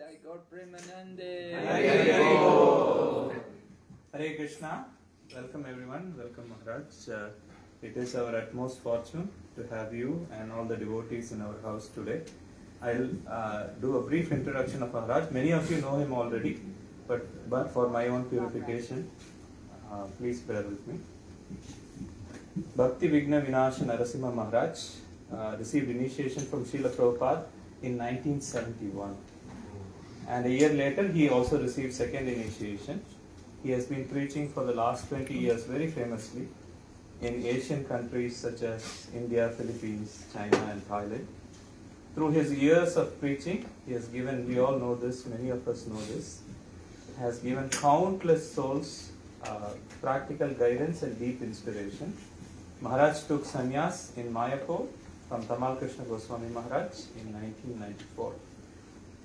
Jai God Premanande. Hare Krishna. Welcome everyone. Welcome Maharaj. It is our utmost fortune to have you and all the devotees in our house today. I'll do a brief introduction of Maharaj. Many of you know him already, but for my own purification, please bear with me. Bhakti Vigna Vinasha Narasimha Maharaj received initiation from Srila Prabhupada in 1971. And a year later, he also received second initiation. He has been preaching for the last 20 years very famously in Asian countries such as India, Philippines, China and Thailand. Through his years of preaching, he has given, we all know this, many of us know this, has given countless souls practical guidance and deep inspiration. Maharaj took sannyas in Mayapur from Tamal Krishna Goswami Maharaj in 1994,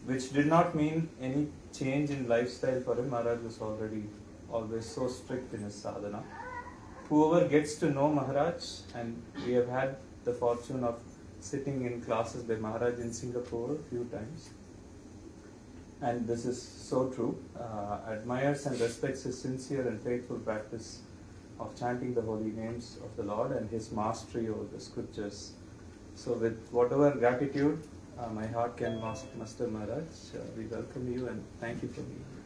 which did not mean any change in lifestyle for him. Maharaj was always so strict in his sadhana. Whoever gets to know Maharaj, and we have had the fortune of sitting in classes by Maharaj in Singapore a few times, and this is so true, admires and respects his sincere and faithful practice of chanting the holy names of the Lord and his mastery over the scriptures. So with whatever gratitude my heart can muster, Maharaj, we welcome you and thank you for being here.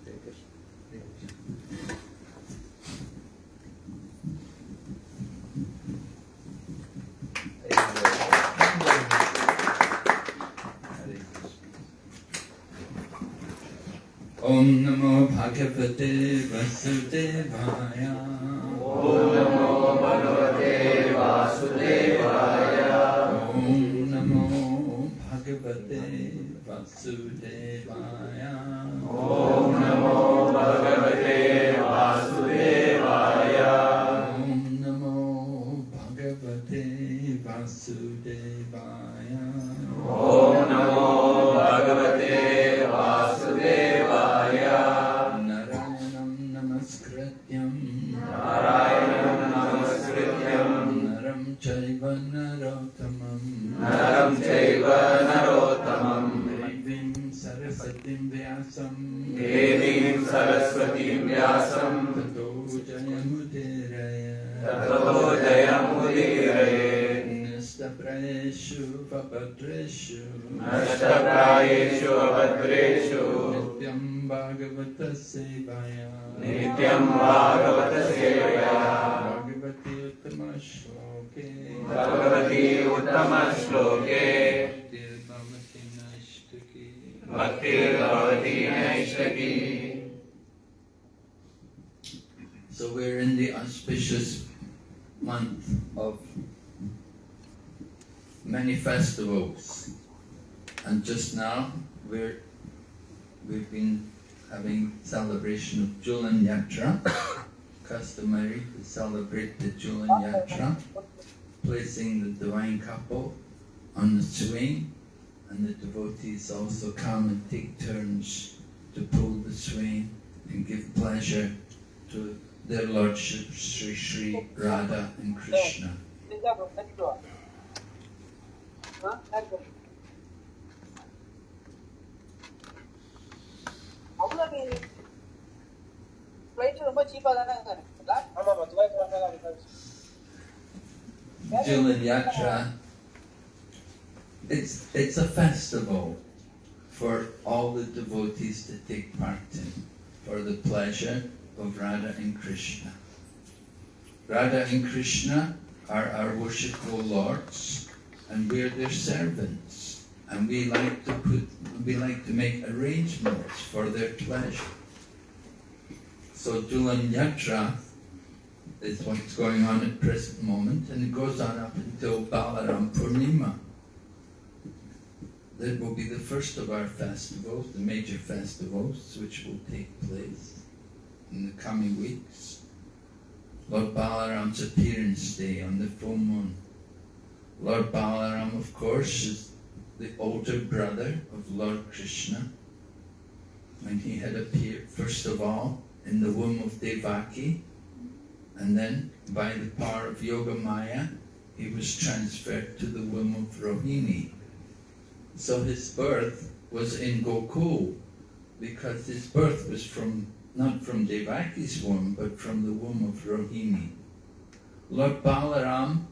Hare Krishna. Hare Krishna. Om Namo Bhagavate Vasudevaya. Om Namo Bhagavate Vasudevaya. Om Namo Bhagavate Vasudevaya. Om Namo Bhagavate Vasudevaya. Om Namo Bhagavate Vasudevaya. Om Namo Bhagavate Vasudevaya. Narayanam Namaskrityam. Narayanam Namaskrityam. Naram Chaiva Narottamam. Naram Chaiva Narottamam. Devim Saraswatim Vyasam. Devim Saraswatim Vyasam. Tato Jayamudiraya. Tato Jayamudiraya. Nishtaprayeshu Vabhadreshu. Nashtaprayeshu Abhadreshu. Nityam Bhagavata Sevaya. Nityam Bhagavata Sevaya. Bhagavati Uttama Shloke. Bhagavati Uttama Shloke. Bhaktir Bhavati Naishtaki. Bhaktir Bhavati Naishtaki. So we're in the auspicious month of many festivals, and just now we've been having celebration of Julan Yatra, customary to celebrate the Julan Yatra, placing the divine couple on the swing, and the devotees also come and take turns to pull the swing and give pleasure to their lordship Sri Sri Radha and Krishna. Julan Yatra, it's a festival for all the devotees to take part in, for the pleasure of Radha and Krishna. Radha and Krishna are our worshipful lords, and we're their servants, and we like to make arrangements for their pleasure. So Julan Yatra is what's going on at present moment, and it goes on up until Balaram Purnima. That will be the first of our festivals, the major festivals, which will take place in the coming weeks. Lord Balaram's appearance day on the full moon. Lord Balaram, of course, is the older brother of Lord Krishna. When he had appeared, first of all, in the womb of Devaki, and then, by the power of Yoga Maya, he was transferred to the womb of Rohini. So his birth was in Gokul because his birth was not from Devaki's womb, but from the womb of Rohini. Lord Balaram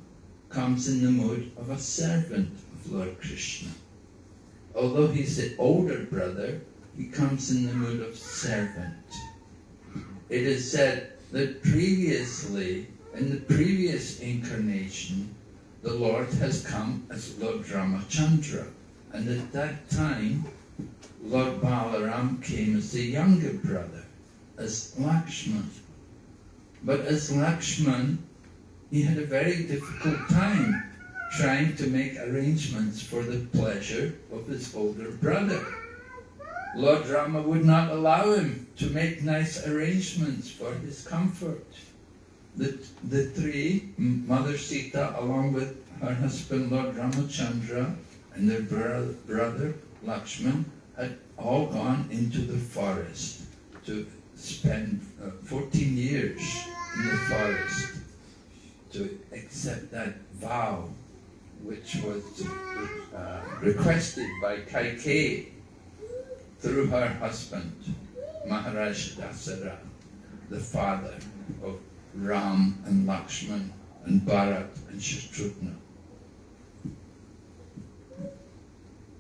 comes in the mood of a servant of Lord Krishna. Although he's the older brother, he comes in the mood of servant. It is said that previously, in the previous incarnation, the Lord has come as Lord Ramachandra, and at that time, Lord Balaram came as the younger brother, as Lakshman. But as Lakshman, he had a very difficult time trying to make arrangements for the pleasure of his older brother. Lord Rama would not allow him to make nice arrangements for his comfort. The three, Mother Sita along with her husband Lord Ramachandra and their brother Lakshman, had all gone into the forest to spend 14 years in the forest to accept that vow which was requested by Kaikeyi through her husband, Maharaj Dasara, the father of Ram and Lakshman and Bharat and Shatrughna.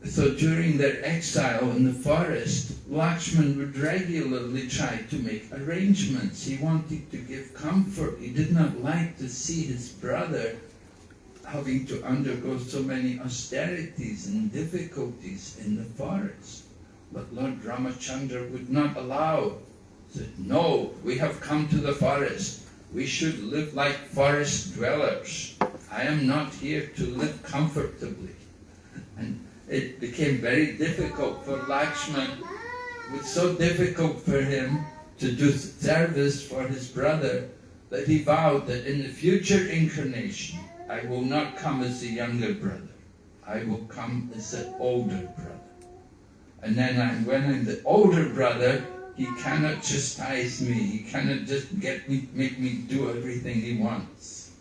So during their exile in the forest, Lakshman would regularly try to make arrangements. He wanted to give comfort. He did not like to see his brother having to undergo so many austerities and difficulties in the forest. But Lord Ramachandra would not allow. He said, no, we have come to the forest. We should live like forest dwellers. I am not here to live comfortably. And it became very difficult for Lakshman. It was so difficult for him to do service for his brother that he vowed that in the future incarnation, I will not come as the younger brother. I will come as the older brother. And then when I'm the older brother, he cannot chastise me. He cannot just make me do everything he wants.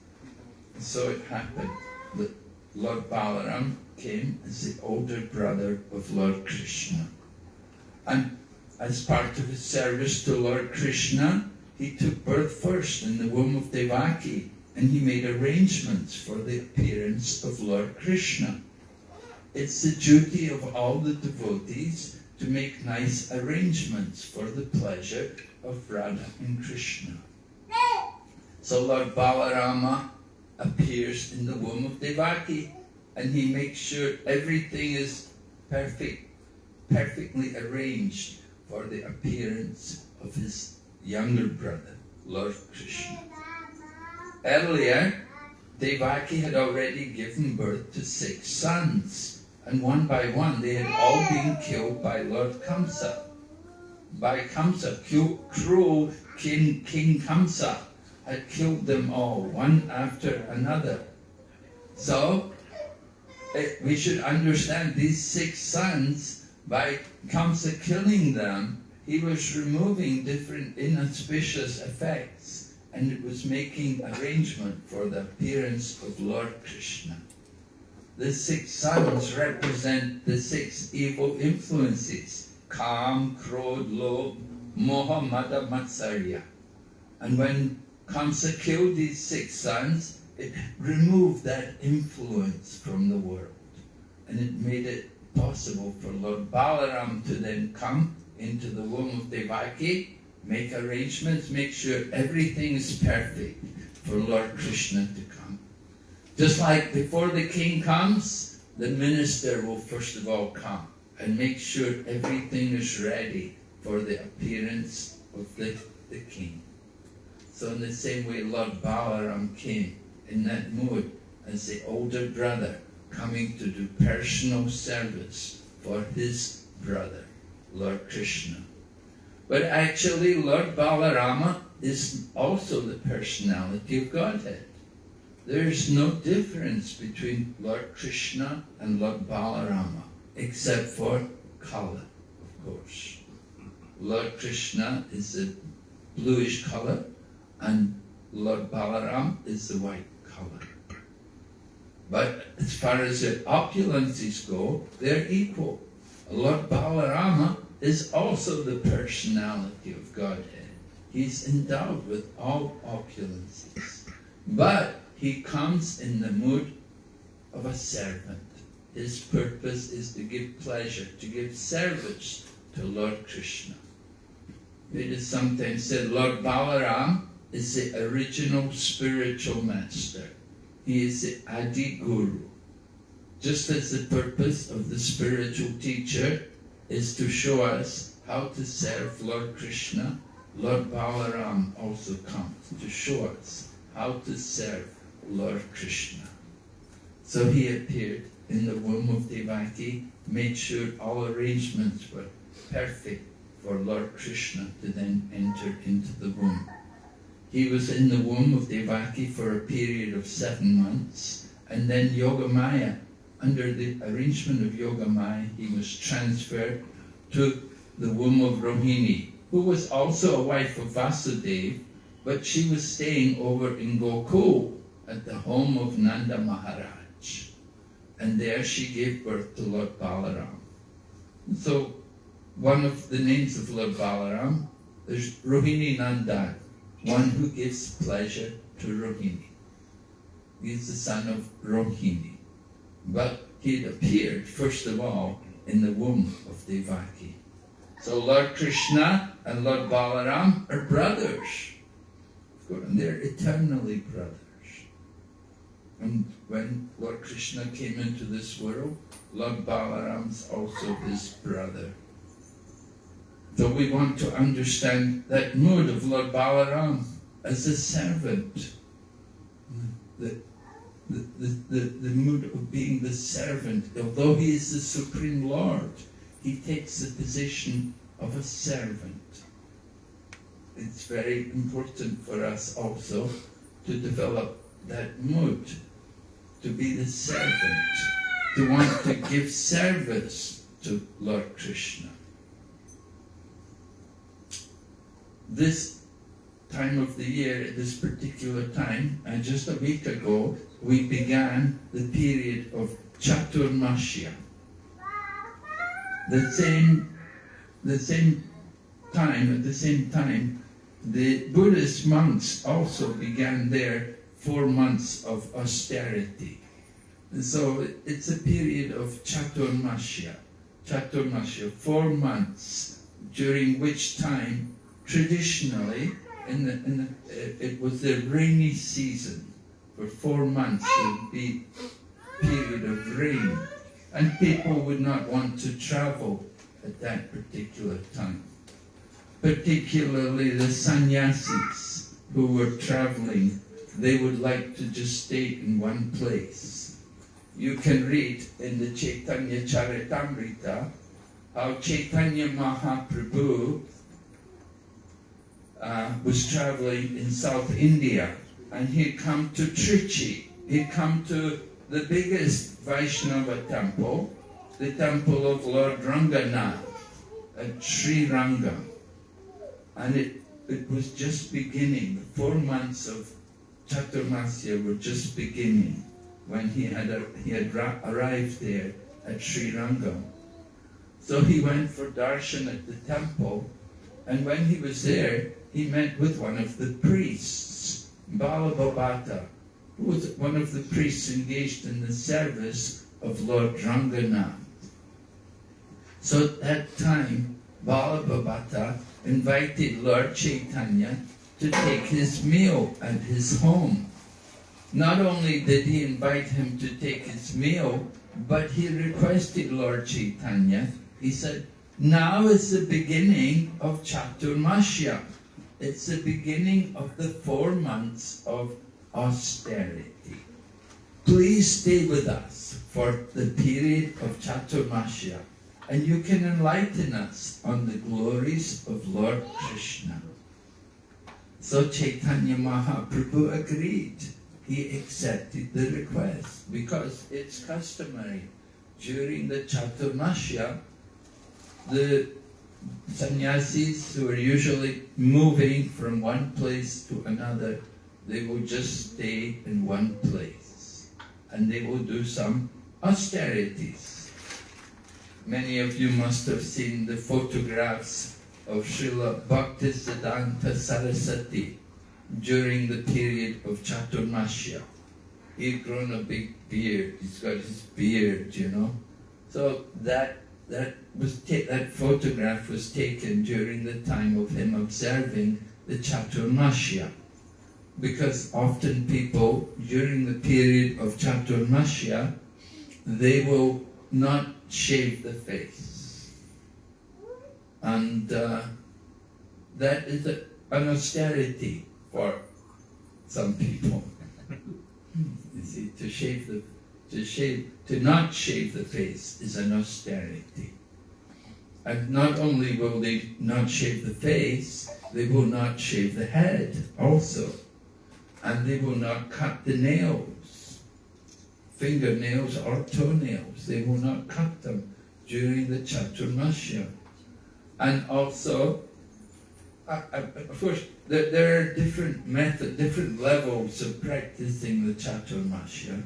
And so it happened that Lord Balaram came as the older brother of Lord Krishna. And as part of his service to Lord Krishna, he took birth first in the womb of Devaki, and he made arrangements for the appearance of Lord Krishna. It's the duty of all the devotees to make nice arrangements for the pleasure of Radha and Krishna. So Lord Balarama appears in the womb of Devaki, and he makes sure everything is perfectly arranged for the appearance of his younger brother, Lord Krishna. Earlier, Devaki had already given birth to 6 sons, and one by one they had all been killed by Lord Kamsa. By Kamsa, cruel King Kamsa had killed them all, one after another. So, we should understand these 6 sons, by Kamsa killing them, he was removing different inauspicious effects, and it was making arrangement for the appearance of Lord Krishna. The 6 sons represent the 6 evil influences: Kam, Krodh, Lobh, Moha, Mada, Matsarya. And when Kamsa killed these 6 sons, it removed that influence from the world. And it made it possible for Lord Balaram to then come into the womb of Devaki, make arrangements, make sure everything is perfect for Lord Krishna to come. Just like before the king comes, the minister will first of all come and make sure everything is ready for the appearance of the king. So in the same way, Lord Balaram came in that mood as the older brother, coming to do personal service for his brother, Lord Krishna. But actually, Lord Balarama is also the personality of Godhead. There is no difference between Lord Krishna and Lord Balarama, except for color, of course. Lord Krishna is the bluish color, and Lord Balaram is the white color. But as far as their opulences go, they're equal. Lord Balarama is also the personality of Godhead. He's endowed with all opulences. But he comes in the mood of a servant. His purpose is to give pleasure, to give service to Lord Krishna. It is sometimes said Lord Balaram is the original spiritual master. He is the Adi Guru. Just as the purpose of the spiritual teacher is to show us how to serve Lord Krishna, Lord Balaram also comes to show us how to serve Lord Krishna. So he appeared in the womb of Devaki, made sure all arrangements were perfect for Lord Krishna to then enter into the womb. He was in the womb of Devaki for a period of 7 months, and then Yogamaya, under the arrangement of Yogamaya, he was transferred to the womb of Rohini, who was also a wife of Vasudeva, but she was staying over in Gokul at the home of Nanda Maharaj. And there she gave birth to Lord Balaram. So one of the names of Lord Balaram is Rohini Nandan, one who gives pleasure to Rohini. He is the son of Rohini. But he had appeared, first of all, in the womb of Devaki. So Lord Krishna and Lord Balaram are brothers. And they're eternally brothers. And when Lord Krishna came into this world, Lord Balaram's also his brother. So we want to understand that mood of Lord Balaram as a servant. The mood of being the servant. Although he is the Supreme Lord, he takes the position of a servant. It's very important for us also to develop that mood, to be the servant, to want to give service to Lord Krishna. This time of the year, at this particular time, and just a week ago, we began the period of Chaturmasya. At the same time, the Buddhist monks also began their 4 months of austerity. And so it's a period of Chaturmasya, 4 months, during which time, traditionally, it was the rainy season. For 4 months it would be a period of rain, and people would not want to travel at that particular time. Particularly the sannyasis who were traveling, they would like to just stay in one place. You can read in the Chaitanya Charitamrita how Chaitanya Mahaprabhu was traveling in South India, and he'd come to Trichy. He'd come to the biggest Vaishnava temple, the temple of Lord Ranganath at Sri Rangam. And it was just beginning. The 4 months of Chaturmasya were just beginning when he had arrived there at Sri Rangam. So he went for darshan at the temple, and when he was there, he met with one of the priests, Balabhabata, who was one of the priests engaged in the service of Lord Ranganath. So at that time, Balabhabata invited Lord Chaitanya to take his meal at his home. Not only did he invite him to take his meal, but he requested Lord Chaitanya, he said, now is the beginning of Chaturmasya. It's the beginning of the 4 months of austerity. Please stay with us for the period of Chaturmasya, and you can enlighten us on the glories of Lord Krishna. So Chaitanya Mahaprabhu agreed. He accepted the request because it's customary. During the Chaturmasya, the sannyasis who are usually moving from one place to another, they will just stay in one place and they will do some austerities. many of you must have seen the photographs of Srila Bhaktisiddhanta Saraswati during the period of Chaturmasya. He'd grown a big beard. He's got his beard, you know. So that photograph was taken during the time of him observing the Chaturmasya. Because often people, during the period of Chaturmasya, they will not shave the face. And that is an austerity for some people. You see, to not shave the face is an austerity. And not only will they not shave the face, they will not shave the head also. And they will not cut the nails, fingernails or toenails. They will not cut them during the Chaturmasya. And also, of course, there are different methods, different levels of practicing the Chaturmasya.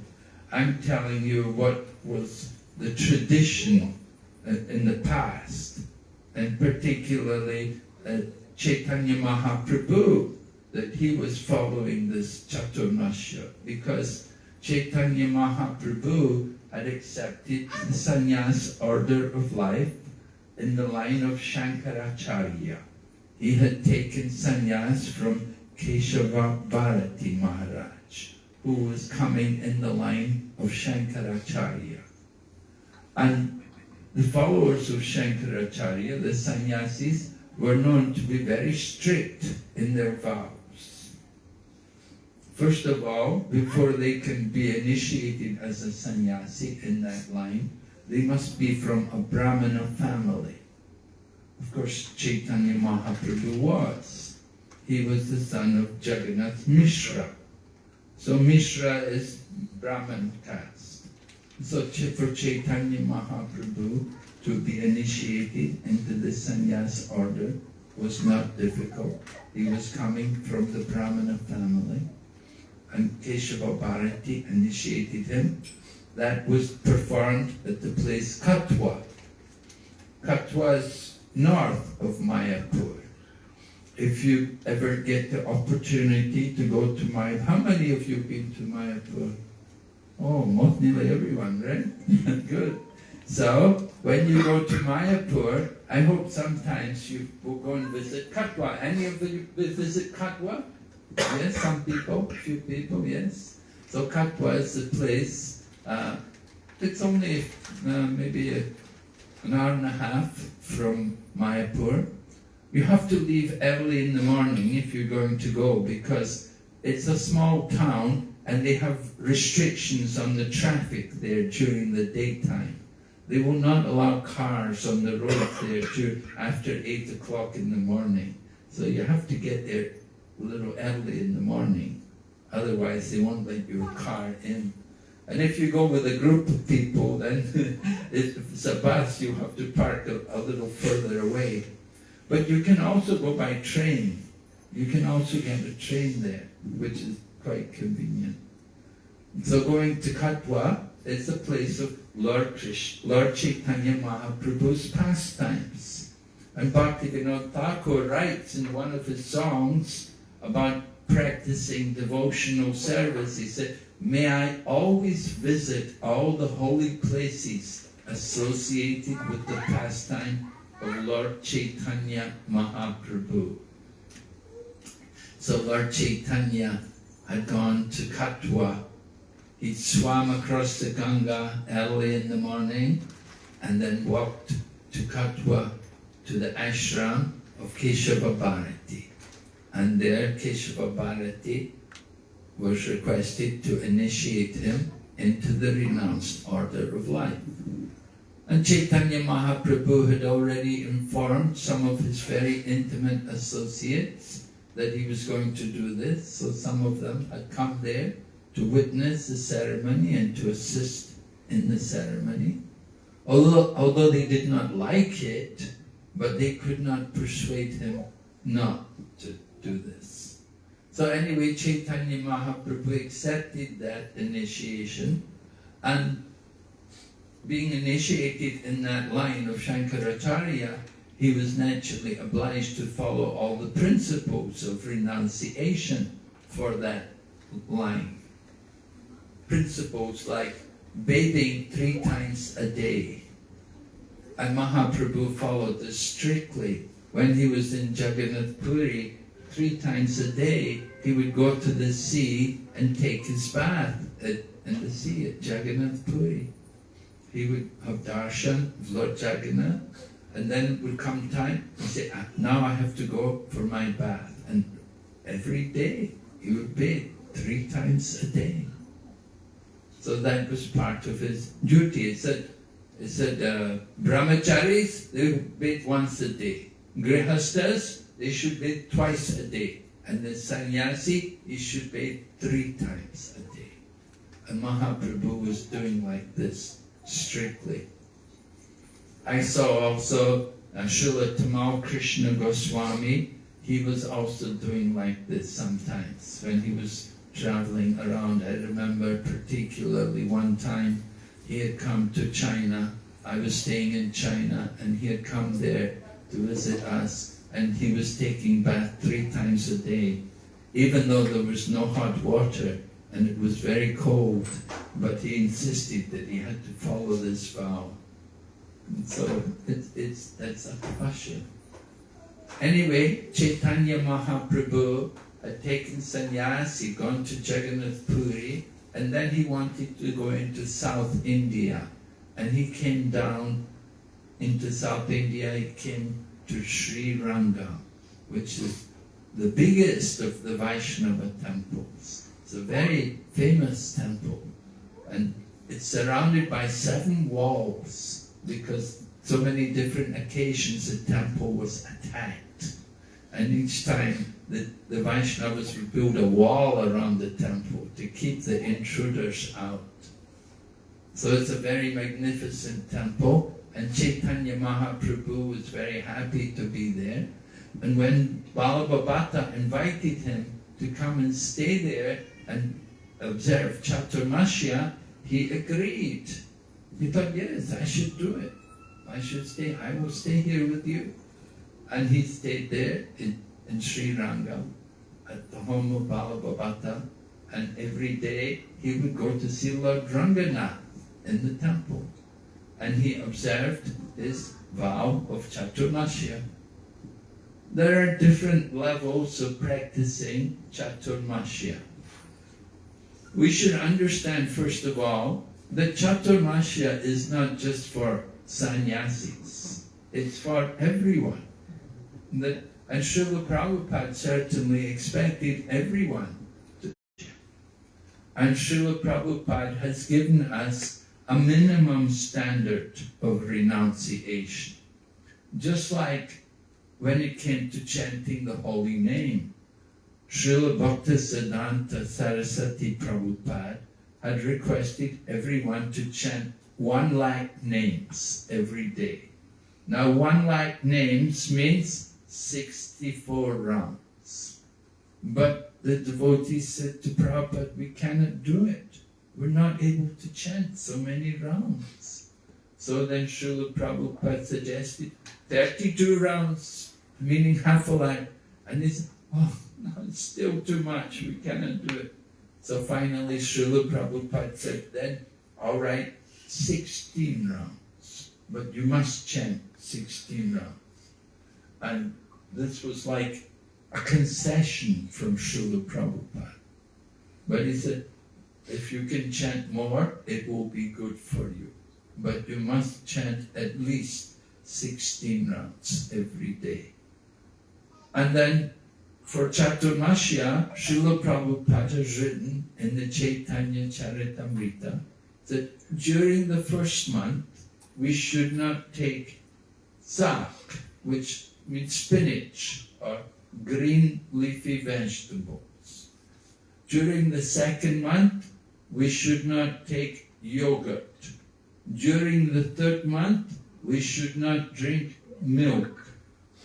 I'm telling you what was the tradition in the past, and particularly Chaitanya Mahaprabhu, that he was following this Chaturmasya, because Chaitanya Mahaprabhu had accepted the sannyas order of life in the line of Shankaracharya. He had taken sannyas from Keshava Bharati Maharaj, who was coming in the line of Shankaracharya. And the followers of Shankaracharya, the sannyasis, were known to be very strict in their vows. First of all, before they can be initiated as a sannyasi in that line, they must be from a Brahmana family. Of course, Chaitanya Mahaprabhu was. He was the son of Jagannath Mishra. So Mishra is Brahman caste. So for Chaitanya Mahaprabhu to be initiated into the sannyas order was not difficult. He was coming from the Brahmana family, and Keshava Bharati initiated him. That was performed at the place Katwa. Katwa is north of Mayapur. If you ever get the opportunity to go to Mayapur, how many of you have been to Mayapur? Oh, most nearly everyone, right? Good. So, when you go to Mayapur, I hope sometimes you will go and visit Katwa. Any of you visit Katwa? Yes, some people, a few people, yes. So Katwa is the place. It's only maybe an hour and a half from Mayapur. You have to leave early in the morning if you're going to go, because it's a small town and they have restrictions on the traffic there during the daytime. They will not allow cars on the road there after 8 o'clock in the morning. So you have to get there a little early in the morning. Otherwise they won't let your car in. And if you go with a group of people, then if it's a bus, you have to park a little further away. But you can also go by train. You can also get a train there, which is quite convenient. So going to Katwa is the place of Lord Chaitanya Mahaprabhu's pastimes. And Bhaktivinoda Thakur writes in one of his songs about practicing devotional service. He said, "May I always visit all the holy places associated with the pastime of Lord Chaitanya Mahaprabhu." So Lord Chaitanya had gone to Katwa. He swam across the Ganga early in the morning and then walked to Katwa, to the ashram of Keshava Bharati. And there Keshava Bharati was requested to initiate him into the renounced order of life. And Chaitanya Mahaprabhu had already informed some of his very intimate associates that he was going to do this, so some of them had come there to witness the ceremony and to assist in the ceremony. Although they did not like it, but they could not persuade him not to do this. So anyway, Chaitanya Mahaprabhu accepted that initiation, and being initiated in that line of Shankaracharya, he was naturally obliged to follow all the principles of renunciation for that line. Principles like bathing 3 times a day. And Mahaprabhu followed this strictly. When he was in Jagannath Puri, 3 times a day, he would go to the sea and take his bath in the sea at Jagannath Puri. He would have darshan of Lord Jagannath, and then would come time, he'd say, now I have to go for my bath. And every day, he would bathe 3 times a day. So that was part of his duty. It said brahmacharis, they would bathe once a day. Grihastas, they should bathe twice a day. And the sannyasi, he should bathe 3 times a day. And Mahaprabhu was doing like this, strictly. I saw also Srila Tamal Krishna Goswami, he was also doing like this sometimes when he was traveling around. I remember particularly one time he had come to China. I was staying in China and he had come there to visit us, and he was taking bath 3 times a day, even though there was no hot water and it was very cold, but he insisted that he had to follow this vow. And so that's a passion. Anyway, Chaitanya Mahaprabhu had taken sannyasi, gone to Jagannath Puri, and then he wanted to go into South India. And he came down into South India, he came to Sri Ranga, which is the biggest of the Vaishnava temples. It's a very famous temple. And it's surrounded by 7 walls because so many different occasions the temple was attacked. And each time the Vaishnavas would build a wall around the temple to keep the intruders out. So it's a very magnificent temple, and Chaitanya Mahaprabhu was very happy to be there. And when Balabhabata invited him to come and stay there and observe Chaturmasya, he agreed. He thought, yes, I should do it. I should stay. I will stay here with you. And he stayed there in Sri Ranga at the home of Balabhabata. And every day he would go to see Lord Ranganath in the temple. And he observed his vow of Chaturmasya. There are different levels of practicing Chaturmasya. We should understand, first of all, that Chaturmasya is not just for sannyasis. It's for everyone. And Srila Prabhupada certainly expected everyone to. And Srila Prabhupada has given us a minimum standard of renunciation. Just like when it came to chanting the holy name, Srila Bhaktisiddhanta Saraswati Prabhupada had requested everyone to chant 1 lakh names every day. Now 1 lakh names means 64 rounds. But the devotees said to Prabhupada, we cannot do it. We're not able to chant so many rounds. So then Srila Prabhupada suggested 32 rounds, meaning half a lakh. And they said, oh, no, it's still too much, we cannot do it. So finally Srila Prabhupada said, then, all right, 16 rounds. But you must chant 16 rounds. And this was like a concession from Srila Prabhupada. But he said, if you can chant more, it will be good for you. But you must chant at least 16 rounds every day. And then for Chaturmasya, Srila Prabhupada has written in the Chaitanya Charitamrita that during the first month, we should not take sak, which means spinach or green leafy vegetables. During the second month, we should not take yogurt. During the third month, we should not drink milk.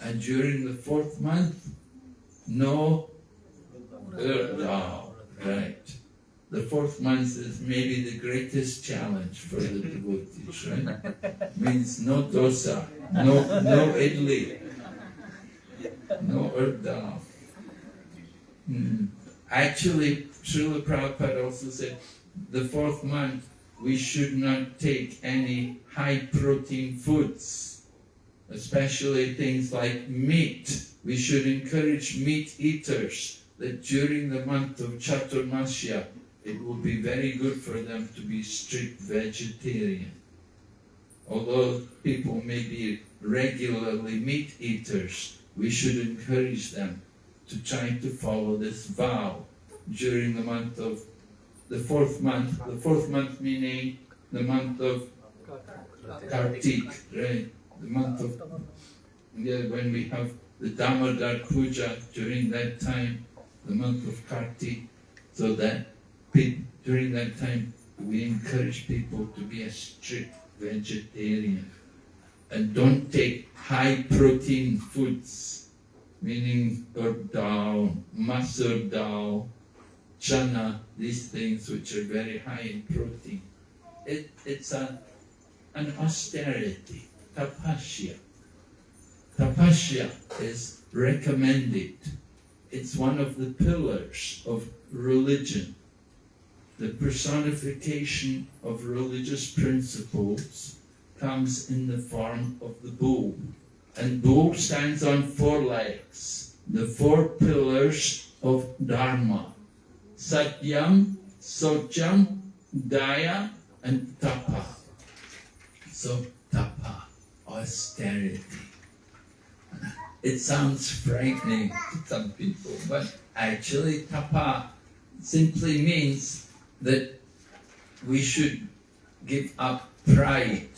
And during the 4th month, no dal, right. the fourth month is maybe the greatest challenge for the devotees, right? Means no dosa, no idli, no urdal. Actually, Srila Prabhupada also said, the fourth month we should not take any high protein foods, especially things like meat. We should encourage meat eaters that during the month of Chaturmasya, it will be very good for them to be strict vegetarian. Although people may be regularly meat eaters, we should encourage them to try to follow this vow during the month of the fourth month meaning the month of Kartik, right? The month of, when we have the Damodardesh Puja during that time, the month of Kartik, so that during that time we encourage people to be a strict vegetarian and don't take high protein foods, meaning urd dal, masur dal, chana, these things which are very high in protein. It's an austerity, tapasya. Tapasya is recommended. It's one of the pillars of religion. The personification of religious principles comes in the form of the bull. And bull stands on 4 legs, the 4 pillars of Dharma. Satyam, Socham, Daya, and Tapa. So, Tapa, austerity. It sounds frightening to some people, but actually Tapa simply means that we should give up pride.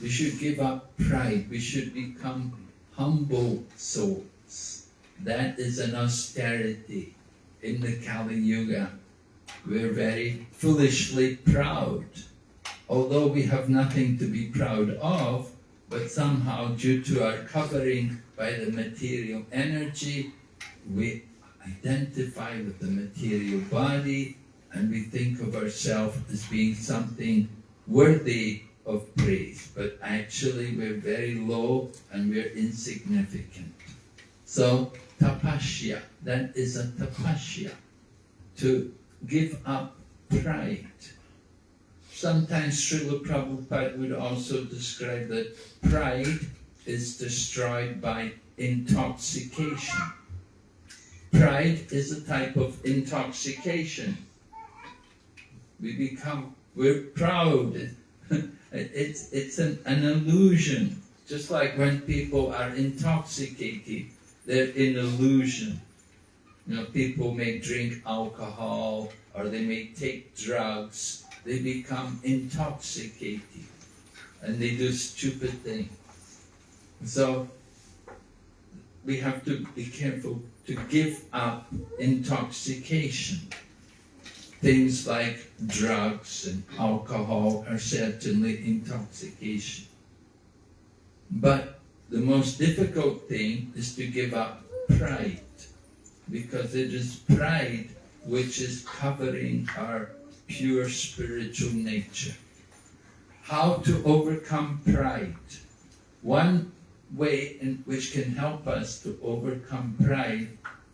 We should give up pride. We should become humble souls. That is an austerity. In the Kali Yuga, we're very foolishly proud. Although we have nothing to be proud of, but somehow due to our covering by the material energy, we identify with the material body and we think of ourselves as being something worthy of praise. But actually we're very low and we're insignificant. So tapasya, that is a tapasya, to give up pride. Sometimes Srila Prabhupada would also describe that pride is destroyed by intoxication. Pride is a type of intoxication. We're proud. It's an illusion. Just like when people are intoxicated, they're in illusion. You know, people may drink alcohol or they may take drugs. They become intoxicated and they do stupid things. So we have to be careful to give up intoxication. Things like drugs and alcohol are certainly intoxication. But the most difficult thing is to give up pride, because it is pride which is covering our pure spiritual nature. How to overcome pride? One way in which can help us to overcome pride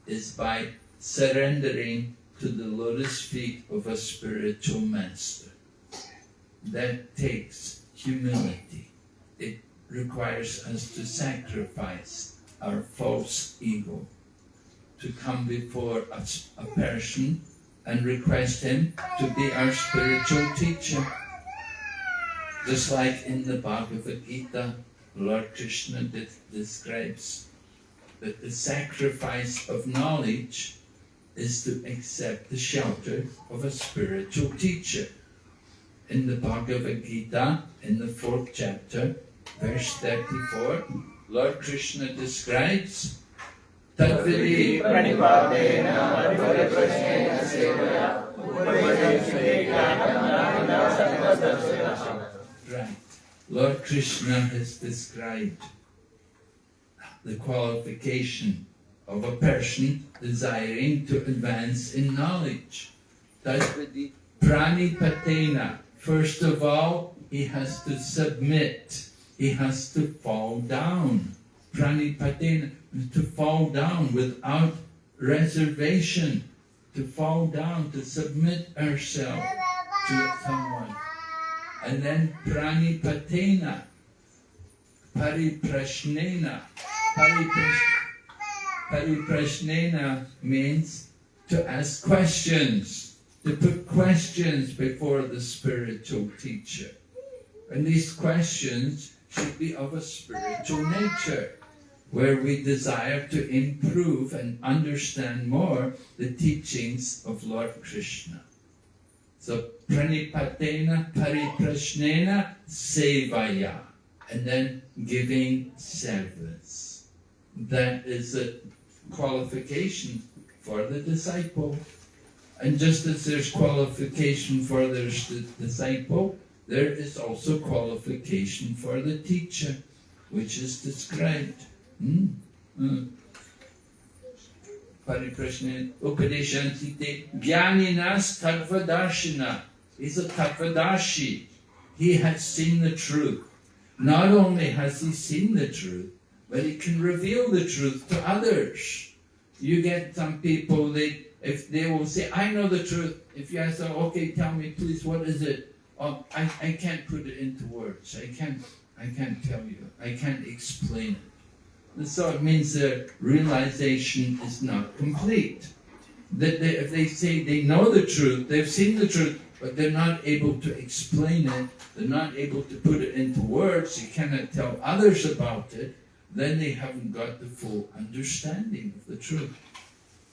is by surrendering to the lotus feet of a spiritual master. That takes humility. It requires us to sacrifice our false ego, to come before a person and request him to be our spiritual teacher. Just like in the Bhagavad Gita, Lord Krishna describes that the sacrifice of knowledge is to accept the shelter of a spiritual teacher. In the Bhagavad Gita, in the 4th chapter, verse 34, Lord Krishna describes Tadvidi Pranipadena Madhurya Sevaya Right. Lord Krishna has described the qualification of a person desiring to advance in knowledge. That pranipatena. First of all, he has to submit. He has to fall down. Pranipatena, to fall down without reservation. To fall down, to submit ourselves to someone. And then pranipatena, pariprashnena. Pariprashnena means to ask questions, to put questions before the spiritual teacher. And these questions should be of a spiritual nature, where we desire to improve and understand more the teachings of Lord Krishna. So, pranipatena, pariprashnena, sevaya, and then giving service. That is a qualification for the disciple. And just as there's qualification for the disciple, there is also qualification for the teacher, which is described. Pariprashna Upadeshantite Jnaninas Tattvadarshina. He's a Tattvadarshi. He has seen the truth. Not only has he seen the truth, but he can reveal the truth to others. You get some people, if they will say, I know the truth. If you ask them, okay, tell me please, what is it? Oh, I can't put it into words. I can't tell you. I can't explain it. And so it means their realization is not complete. That if they say they know the truth, they've seen the truth, but they're not able to explain it, they're not able to put it into words, you cannot tell others about it, then they haven't got the full understanding of the truth.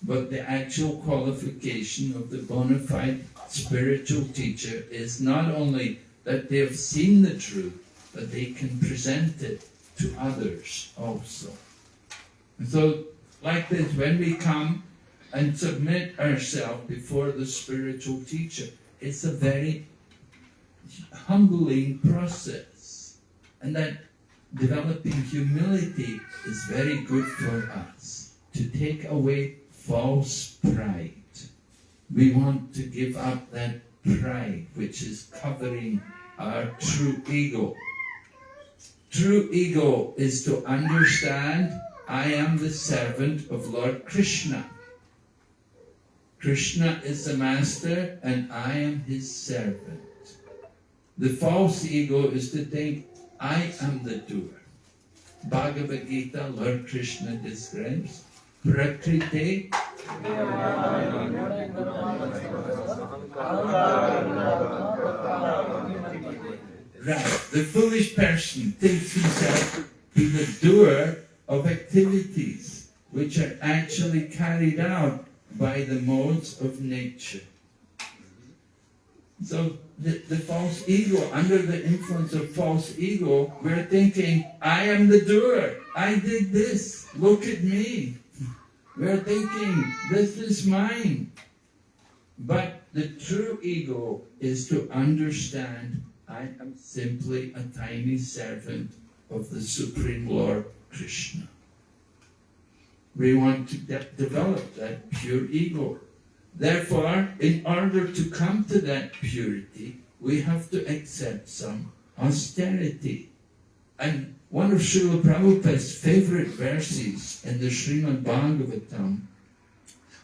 But the actual qualification of the bona fide spiritual teacher is not only that they have seen the truth, but they can present it to others also. And so, like this, when we come and submit ourselves before the spiritual teacher, it's a very humbling process. And that developing humility is very good for us, to take away false pride. We want to give up that pride which is covering our true ego. True ego is to understand, I am the servant of Lord Krishna. Krishna is the master and I am his servant. The false ego is to think, I am the doer. Bhagavad Gita, Lord Krishna describes, Prakriti Right. The foolish person thinks himself to be the doer of activities which are actually carried out by the modes of nature. So the false ego, under the influence of false ego, we're thinking, I am the doer. I did this. Look at me. We're thinking, this is mine. But the true ego is to understand, I am simply a tiny servant of the Supreme Lord Krishna. We want to develop that pure ego. Therefore, in order to come to that purity, we have to accept some austerity. And one of Srila Prabhupada's favorite verses in the Srimad Bhagavatam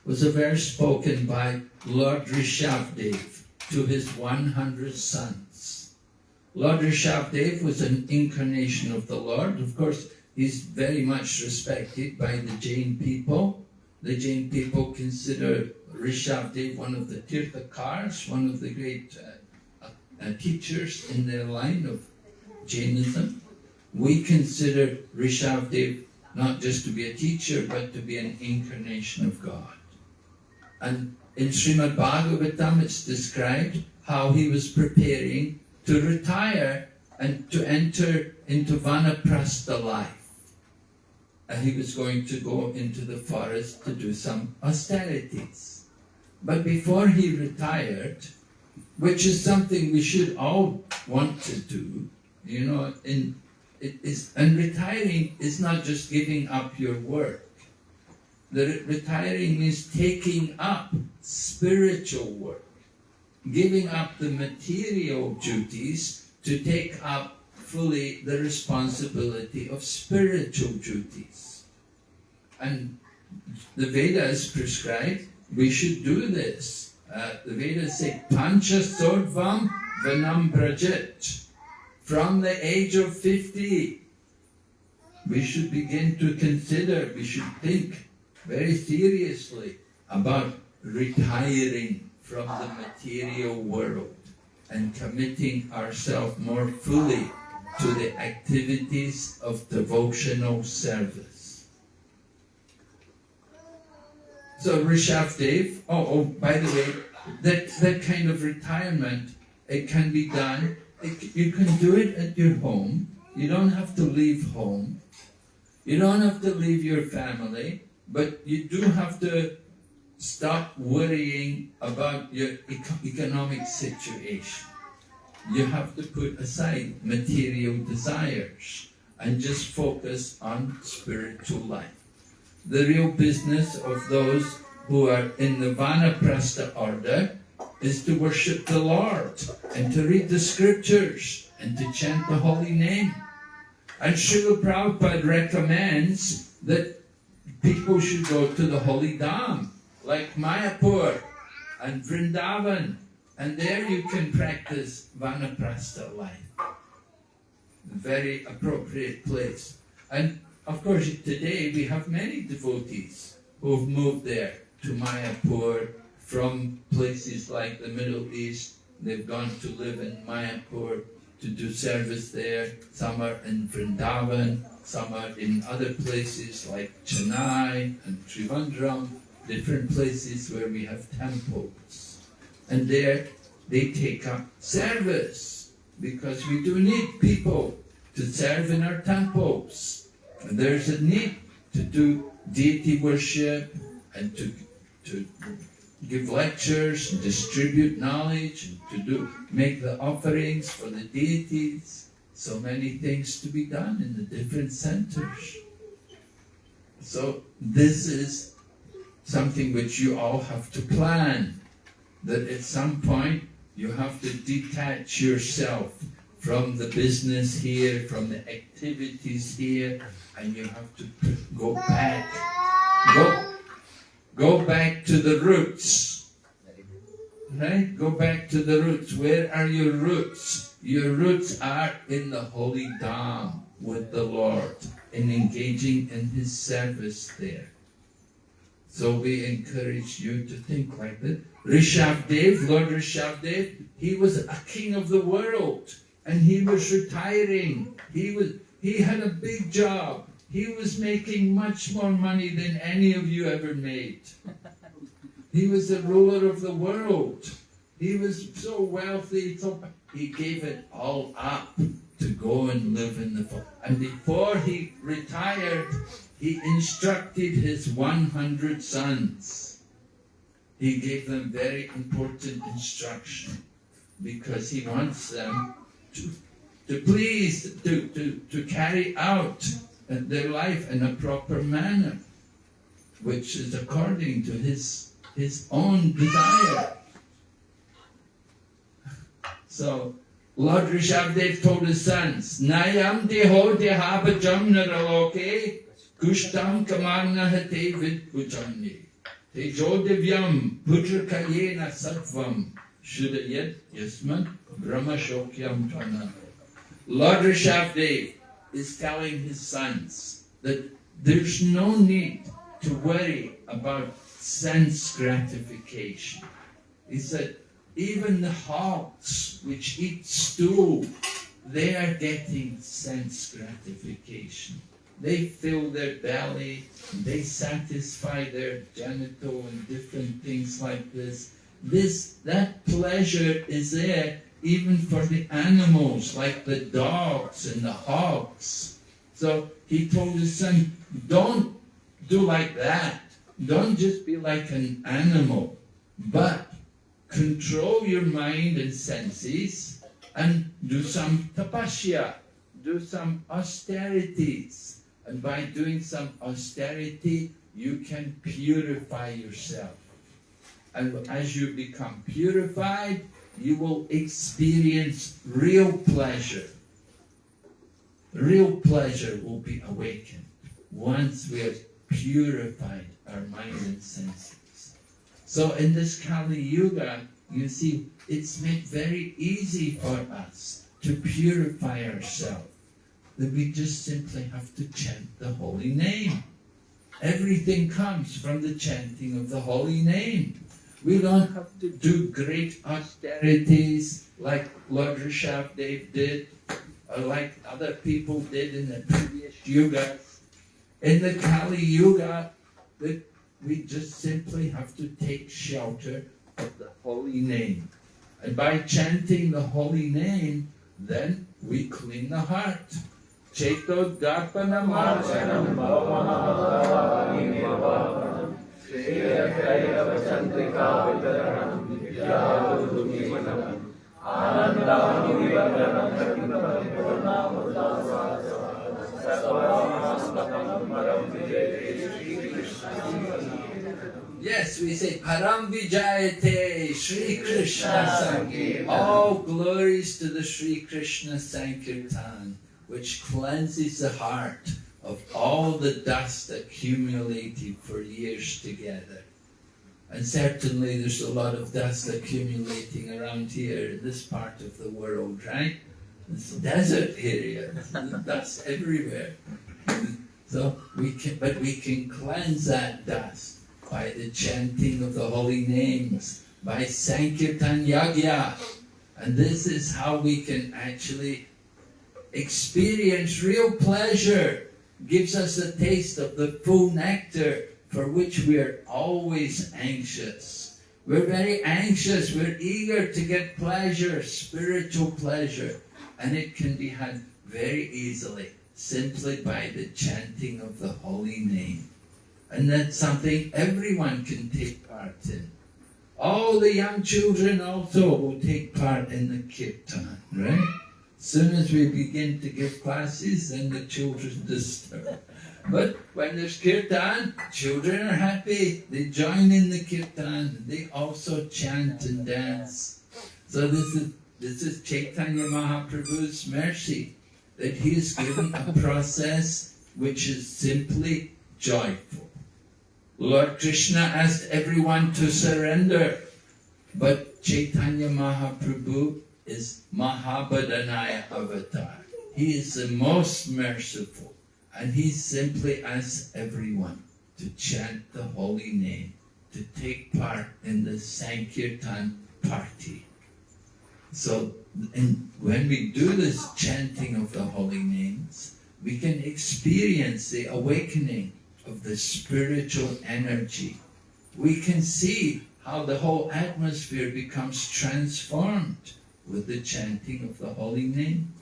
was a verse spoken by Lord Rishabdev to his 100 sons. Lord Rishabdev was an incarnation of the Lord. Of course, he's very much respected by the Jain people. The Jain people consider Rishabdev one of the Tirthakars, one of the great teachers in their line of Jainism. We consider Rishabdev not just to be a teacher, but to be an incarnation of God. And in Srimad Bhagavatam it's described how he was preparing to retire and to enter into Vanaprastha life. And he was going to go into the forest to do some austerities. But before he retired, which is something we should all want to do, you know, and retiring is not just giving up your work. The retiring means taking up spiritual work. giving up the material duties to take up fully the responsibility of spiritual duties. And the Vedas prescribe we should do this. The Vedas say, Pancha Sodvam Vanam Brajit. From the age of 50, we should begin to consider, we should think very seriously about retiring from the material world and committing ourselves more fully to the activities of devotional service. So Rishabdev, by the way, that kind of retirement, it can be done. You can do it at your home. You don't have to leave home. You don't have to leave your family, but you do have to stop worrying about your economic situation. You have to put aside material desires and just focus on spiritual life. The real business of those who are in the Vanaprastha order is to worship the Lord and to read the scriptures and to chant the holy name. And Srila Prabhupada recommends that people should go to the holy Dham, like Mayapur and Vrindavan, and there you can practice Vanaprastha life. A very appropriate place. And of course today we have many devotees who have moved there to Mayapur from places like the Middle East. They've gone to live in Mayapur to do service there. Some are in Vrindavan, some are in other places like Chennai and Trivandrum, different places where we have temples. And there they take up service, because we do need people to serve in our temples. And there's a need to do deity worship and to give lectures and distribute knowledge and to make the offerings for the deities. So many things to be done in the different centers. So this is something which you all have to plan, that at some point you have to detach yourself from the business here, from the activities here, and you have to go back. Go back to the roots. Right? Go back to the roots. Where are your roots? Your roots are in the holy Dham with the Lord, in engaging in His service there. So we encourage you to think like that. Rishabdev, Lord Rishabdev, he was a king of the world, and he was retiring. He had a big job. He was making much more money than any of you ever made. He was the ruler of the world. He was so wealthy, he gave it all up to go and live in the forest. And before he retired, he instructed his 100 sons. He gave them very important instruction, because he wants them to carry out their life in a proper manner, which is according to his own desire. So Lord Rishabdev told his sons, Nayam deho dehabajam naraloke kushtam kamana hate vidpujamni tejo divyam pujrakayena sattvam shudayat yasman brahmashokyam tana. Lord Rishabdev is telling his sons that there's no need to worry about sense gratification. He said, even the hogs which eat stool, they are getting sense gratification. They fill their belly, they satisfy their genital and different things like this. That pleasure is there even for the animals, like the dogs and the hogs. So he told his son, don't do like that. Don't just be like an animal, but control your mind and senses and do some tapasya, do some austerities. And by doing some austerity, you can purify yourself. And as you become purified, you will experience real pleasure. Real pleasure will be awakened once we have purified our mind and senses. So in this Kali Yuga, you see, it's made very easy for us to purify ourselves. That we just simply have to chant the holy name. Everything comes from the chanting of the holy name. We don't have to do great austerities like Lord Rishabdev did, or like other people did in the previous yugas. In the Kali Yuga, we just simply have to take shelter of the holy name. And by chanting the holy name, then we clean the heart. Cheto Darpanam Archanam Bhavamahavavanam Nirvapanam Shriyakayavachantrika Vitaranam Vidyadudumimanam Anandanuvivaranam Purnamurdasvasa Sarvamaspakam Param Vijayate Shri Krishna. Yes, we say Param Vijayate Shri Krishna Sankirtan. All glories to the Shri Krishna Sankirtan, which cleanses the heart of all the dust accumulated for years together. And certainly there's a lot of dust accumulating around here in this part of the world, right? It's a desert area, there's dust everywhere. So we can cleanse that dust by the chanting of the holy names, by Sankirtan Yagya. And this is how we can actually experience real pleasure, gives us a taste of the full nectar for which we are always anxious. We're very anxious, we're eager to get pleasure, spiritual pleasure, and it can be had very easily, simply by the chanting of the holy name. And that's something everyone can take part in. All the young children also will take part in the kirtan, right? As soon as we begin to give classes, then the children disturb. But when there's kirtan, children are happy. They join in the kirtan. They also chant and dance. So this is Chaitanya Mahaprabhu's mercy, that he has given a process which is simply joyful. Lord Krishna asked everyone to surrender, but Chaitanya Mahaprabhu is Mahabhadanaya Avatar. He is the most merciful, and he simply asks everyone to chant the holy name, to take part in the Sankirtan party. So when we do this chanting of the holy names, we can experience the awakening of the spiritual energy. We can see how the whole atmosphere becomes transformed with the chanting of the holy name.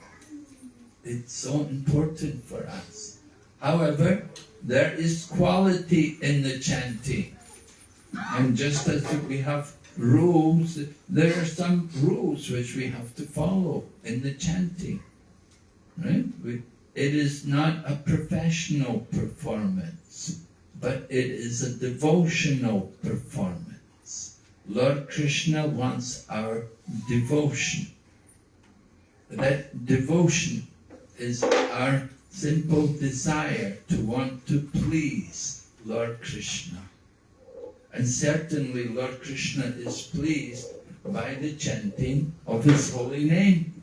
It's so important for us. However, there is quality in the chanting. And just as we have rules, there are some rules which we have to follow in the chanting. Right? It is not a professional performance, but it is a devotional performance. Lord Krishna wants our devotion. That devotion is our simple desire to want to please Lord Krishna. And certainly Lord Krishna is pleased by the chanting of his holy name.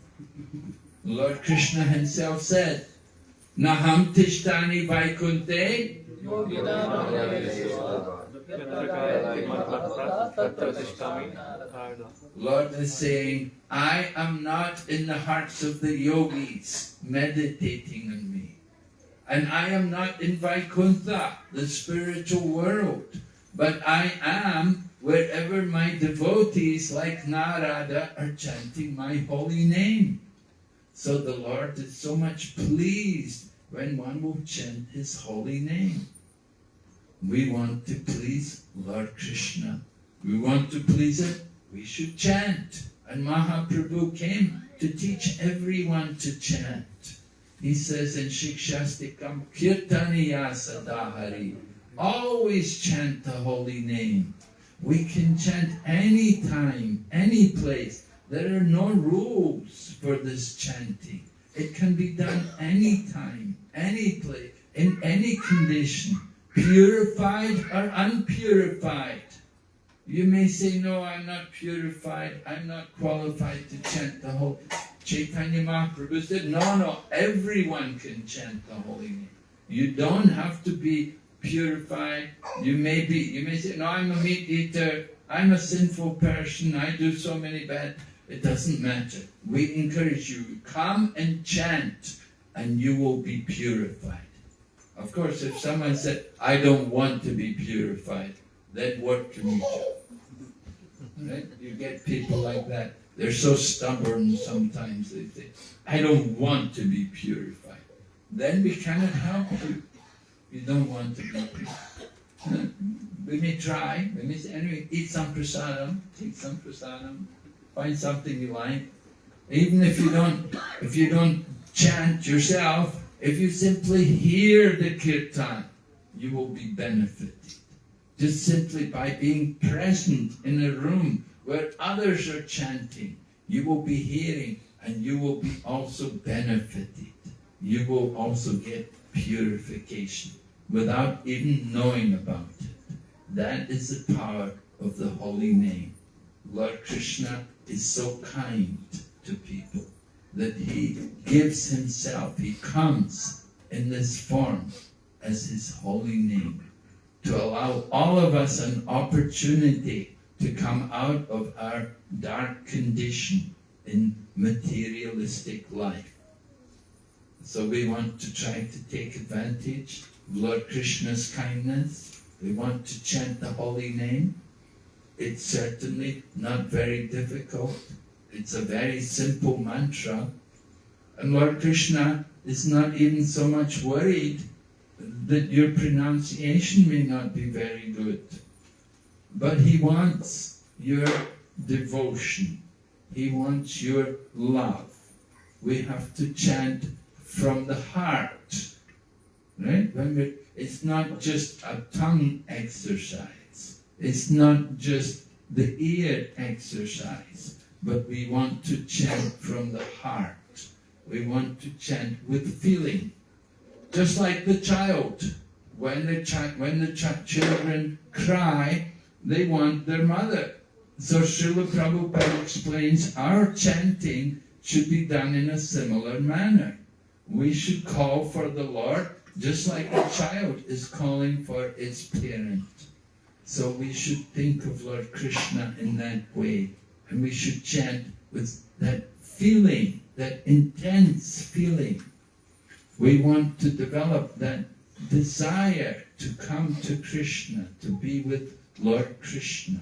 Lord Krishna himself said, Naham tishtani vaikunte Lord is saying, I am not in the hearts of the yogis meditating on me. And I am not in Vaikuntha, the spiritual world. But I am wherever my devotees like Narada are chanting my holy name. So the Lord is so much pleased when one will chant his holy name. We want to please Lord Krishna. We want to please him, we should chant. And Mahaprabhu came to teach everyone to chant. He says in Shikshastikam, Kirtaniya Sadahari, always chant the holy name. We can chant any time, any place. There are no rules for this chanting. It can be done any time, any place, in any condition, purified or unpurified. You may say, no, I'm not purified, I'm not qualified to chant the holy. Chaitanya Mahaprabhu said, no, everyone can chant the holy name. You don't have to be purified. You may say, no, I'm a meat eater, I'm a sinful person, I do so many bad. It doesn't matter. We encourage you, come and chant and you will be purified. Of course, if someone said, I don't want to be purified, then what can you do? Right? You get people like that. They're so stubborn sometimes. They say, I don't want to be purified. Then we cannot help you. You don't want to be purified. We may try. We may say, anyway, eat some prasadam. Take some prasadam. Find something you like. Even if you don't chant yourself, if you simply hear the kirtan, you will be benefited. Just simply by being present in a room where others are chanting, you will be hearing and you will be also benefited. You will also get purification without even knowing about it. That is the power of the holy name. Lord Krishna is so kind to people that he gives himself, he comes in this form as his holy name, to allow all of us an opportunity to come out of our dark condition in materialistic life. So we want to try to take advantage of Lord Krishna's kindness. We want to chant the holy name. It's certainly not very difficult. It's a very simple mantra. And Lord Krishna is not even so much worried that your pronunciation may not be very good. But he wants your devotion. He wants your love. We have to chant from the heart. Right? It's not just a tongue exercise. It's not just the ear exercise. But we want to chant from the heart. We want to chant with feeling. Just like the child. When the children cry, they want their mother. So Srila Prabhupada explains our chanting should be done in a similar manner. We should call for the Lord just like a child is calling for its parent. So we should think of Lord Krishna in that way. And we should chant with that feeling, that intense feeling. We want to develop that desire to come to Krishna, to be with Lord Krishna.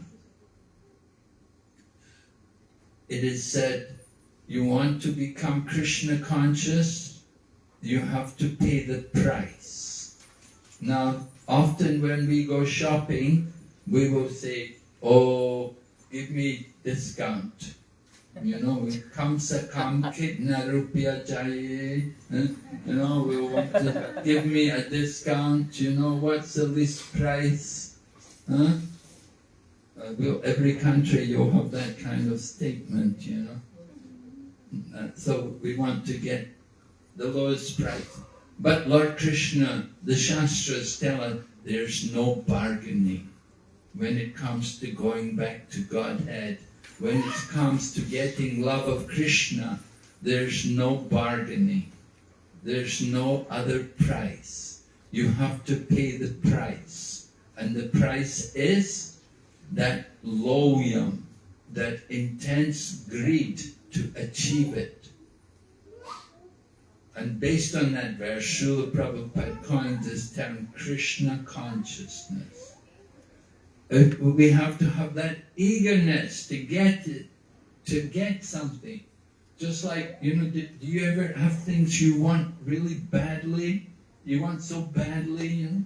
It is said, you want to become Krishna conscious, you have to pay the price. Now, often when we go shopping, we will say, oh, give me discount. You know, we kam sa kam kitna rupya chahiye. You know, we want to give me a discount. You know, what's the least price? Every country you'll have that kind of statement, you know. So we want to get the lowest price. But Lord Krishna, the Shastras tell us there's no bargaining when it comes to going back to Godhead. When it comes to getting love of Krishna, there's no bargaining. There's no other price. You have to pay the price. And the price is that loyam, that intense greed to achieve it. And based on that verse, Srila Prabhupada coined this term Krishna consciousness. We have to have that eagerness to get it, to get something. Just like, you know, do you ever have things you want really badly? You want so badly, you know?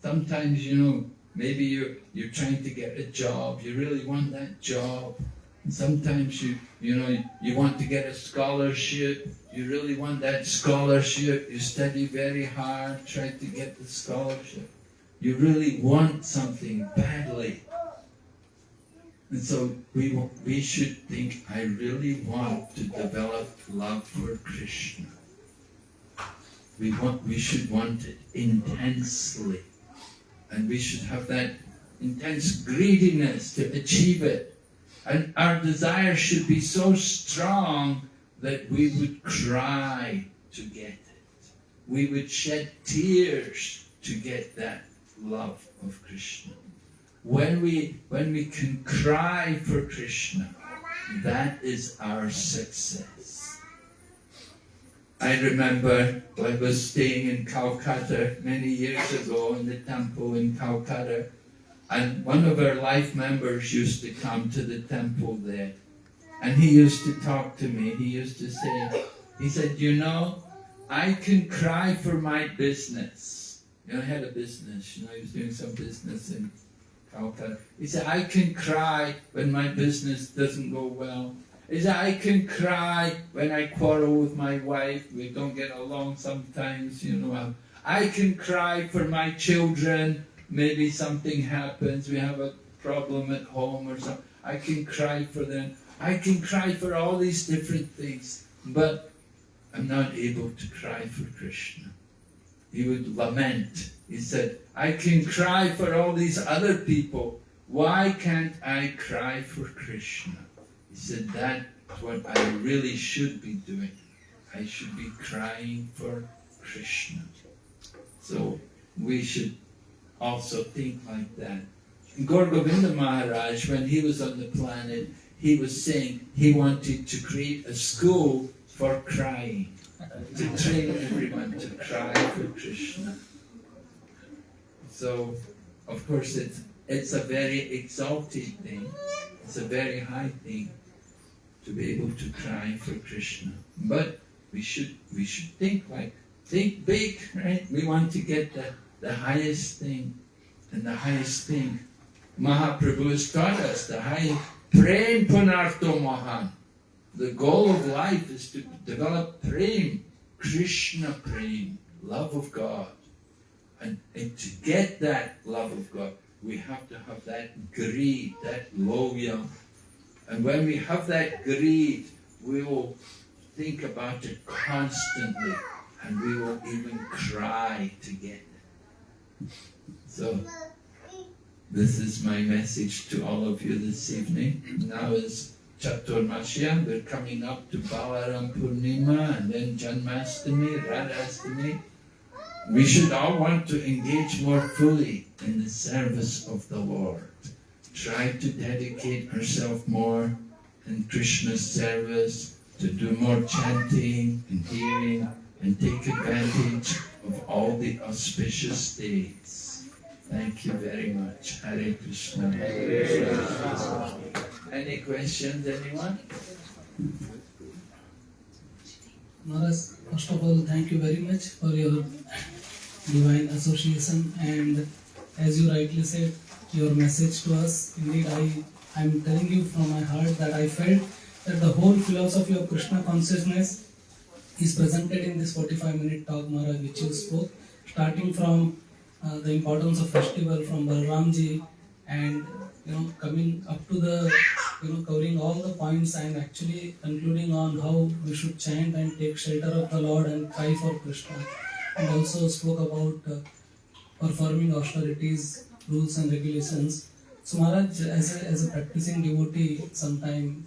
Sometimes, you know, maybe you're trying to get a job, you really want that job. And sometimes you want to get a scholarship, you really want that scholarship, you study very hard, try to get the scholarship. You really want something badly. And so we should think, I really want to develop love for Krishna. We should want it intensely. And we should have that intense greediness to achieve it. And our desire should be so strong that we would cry to get it. We would shed tears to get that love of Krishna. When we can cry for Krishna, that is our success. I remember I was staying in Calcutta many years ago in the temple in Calcutta, and one of our life members used to come to the temple there, and he used to talk to me. He used to say, he said, you know, I can cry for my business. You know, I had a business, you know, I was doing some business in Calcutta. He said, I can cry when my business doesn't go well. He said, I can cry when I quarrel with my wife. We don't get along sometimes, you know. I can cry for my children. Maybe something happens, we have a problem at home or something. I can cry for them. I can cry for all these different things. But I'm not able to cry for Krishna. He would lament. He said, I can cry for all these other people. Why can't I cry for Krishna? He said, that's what I really should be doing. I should be crying for Krishna. So we should also think like that. Gaur Govinda Maharaj, when he was on the planet, he was saying he wanted to create a school for crying, to train everyone to cry for Krishna. So, of course, it's a very exalted thing. It's a very high thing to be able to cry for Krishna. But we should think big, right? We want to get the highest thing, and the highest thing. Mahaprabhu has taught us the highest prem punarto mahan. The goal of life is to develop prem, Krishna prem, love of God. And to get that love of God, we have to have that greed, that loyal. And when we have that greed, we will think about it constantly, and we will even cry to get it. So, this is my message to all of you this evening. Now is Chaturmasya, we're coming up to Balaram Purnima, and then Janmastami, Radhastami. We should all want to engage more fully in the service of the Lord. Try to dedicate ourselves more in Krishna's service, to do more chanting and hearing, and take advantage of all the auspicious days. Thank you very much. Hare Krishna. Hare Krishna. Any questions, anyone? Maharaj, first of all, thank you very much for your divine association, and as you rightly said, your message to us. Indeed, I'm telling you from my heart that I felt that the whole philosophy of Krishna consciousness is presented in this 45-minute talk, Maharaj, which you spoke, starting from the importance of festival from Balramji, and coming up to the covering all the points, and actually concluding on how we should chant and take shelter of the Lord and cry for Krishna, and also spoke about performing austerities, rules and regulations. So Maharaj, as a practicing devotee, sometimes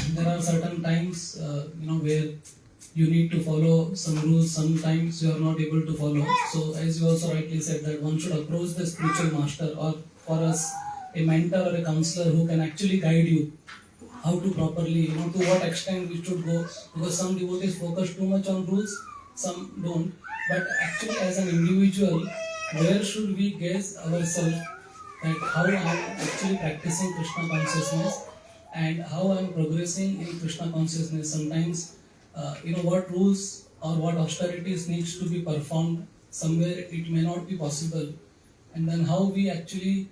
there are certain times where you need to follow some rules, sometimes you are not able to follow. So as you also rightly said, that one should approach the spiritual master, or for us a mentor or a counselor who can actually guide you how to properly, to what extent we should go, because some devotees focus too much on rules, some don't. But actually as an individual, where should we gauge ourselves that how I am actually practicing Krishna consciousness and how I am progressing in Krishna consciousness? Sometimes what rules or what austerities needs to be performed, somewhere it may not be possible, and then how we actually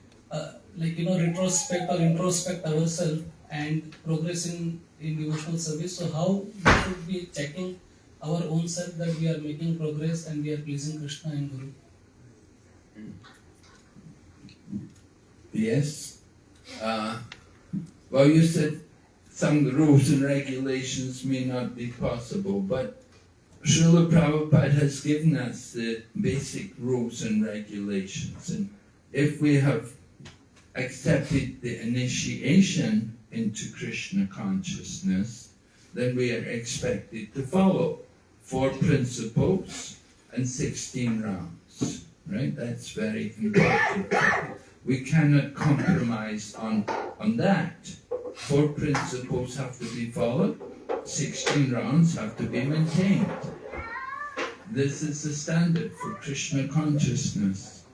retrospect or introspect ourselves and progress in devotional service. So how we should be checking our own self that we are making progress and we are pleasing Krishna and Guru. Yes, Well, you said some rules and regulations may not be possible, but Srila Prabhupada has given us the basic rules and regulations, and if we have accepted the initiation into Krishna consciousness, then we are expected to follow 4 principles and 16 rounds, right? That's very important. We cannot compromise on that. 4 principles have to be followed, 16 rounds have to be maintained. This is the standard for Krishna consciousness.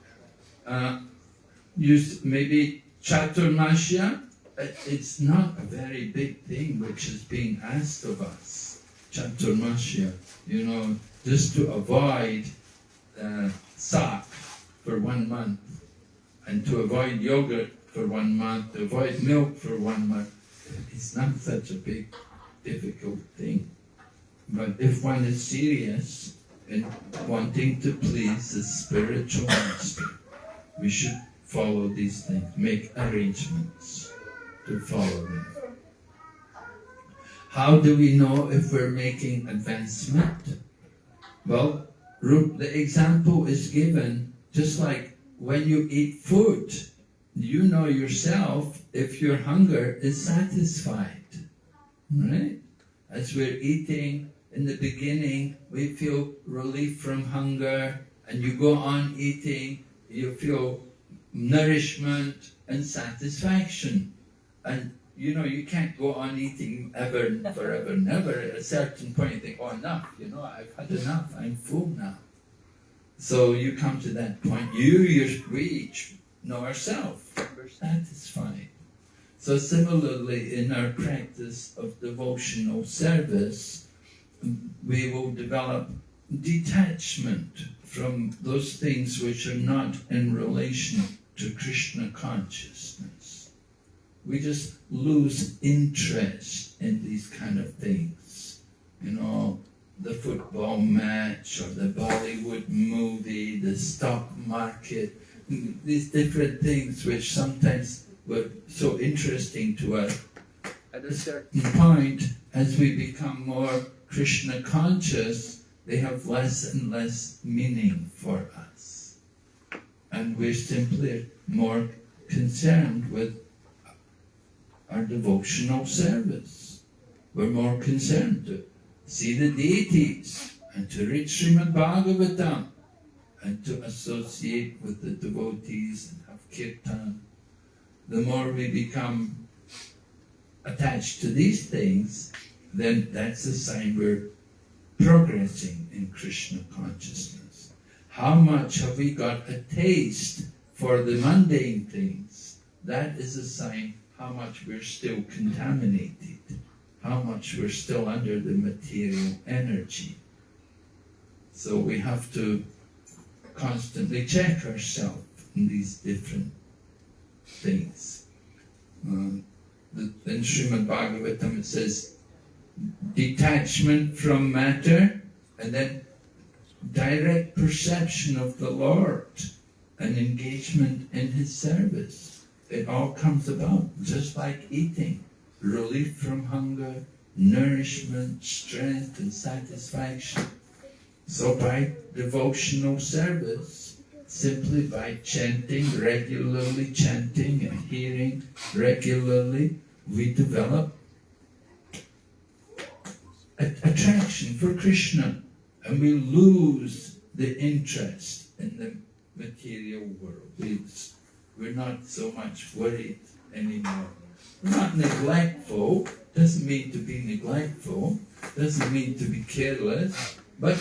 Maybe Chaturmasya, it's not a very big thing which is being asked of us. Chaturmasya, just to avoid sak for 1 month, and to avoid yogurt for 1 month, to avoid milk for 1 month. It's not such a big, difficult thing. But if one is serious in wanting to please the spiritual master, we should follow these things, make arrangements to follow them. How do we know if we're making advancement? Well, the example is given just like when you eat food. You know yourself if your hunger is satisfied, right? As we're eating, in the beginning, we feel relief from hunger, and you go on eating, you feel nourishment and satisfaction. And you can't go on eating ever, forever, never. At a certain point, you think, oh, enough, I've had enough, I'm full now. So you come to that point, we each know ourselves, we're satisfied. So similarly, in our practice of devotional service, we will develop detachment from those things which are not in relation to Krishna consciousness. We just lose interest in these kind of things. The football match or the Bollywood movie, the stock market, these different things which sometimes were so interesting to us. At a certain point, as we become more Krishna conscious, they have less and less meaning for us. And we're simply more concerned with our devotional service. We're more concerned to see the deities and to read Srimad Bhagavatam and to associate with the devotees and have kirtan. The more we become attached to these things, then that's a sign we're progressing in Krishna consciousness. How much have we got a taste for the mundane things? That is a sign how much we're still contaminated, how much we're still under the material energy. So we have to constantly check ourselves in these different things. In Srimad Bhagavatam it says, detachment from matter, and then direct perception of the Lord and engagement in His service. It all comes about just like eating. Relief from hunger, nourishment, strength and satisfaction. So by devotional service, simply by chanting, regularly chanting and hearing regularly, we develop attraction for Krishna, and we lose the interest in the material world. We're not so much worried anymore. We're not neglectful. Doesn't mean to be neglectful. Doesn't mean to be careless. But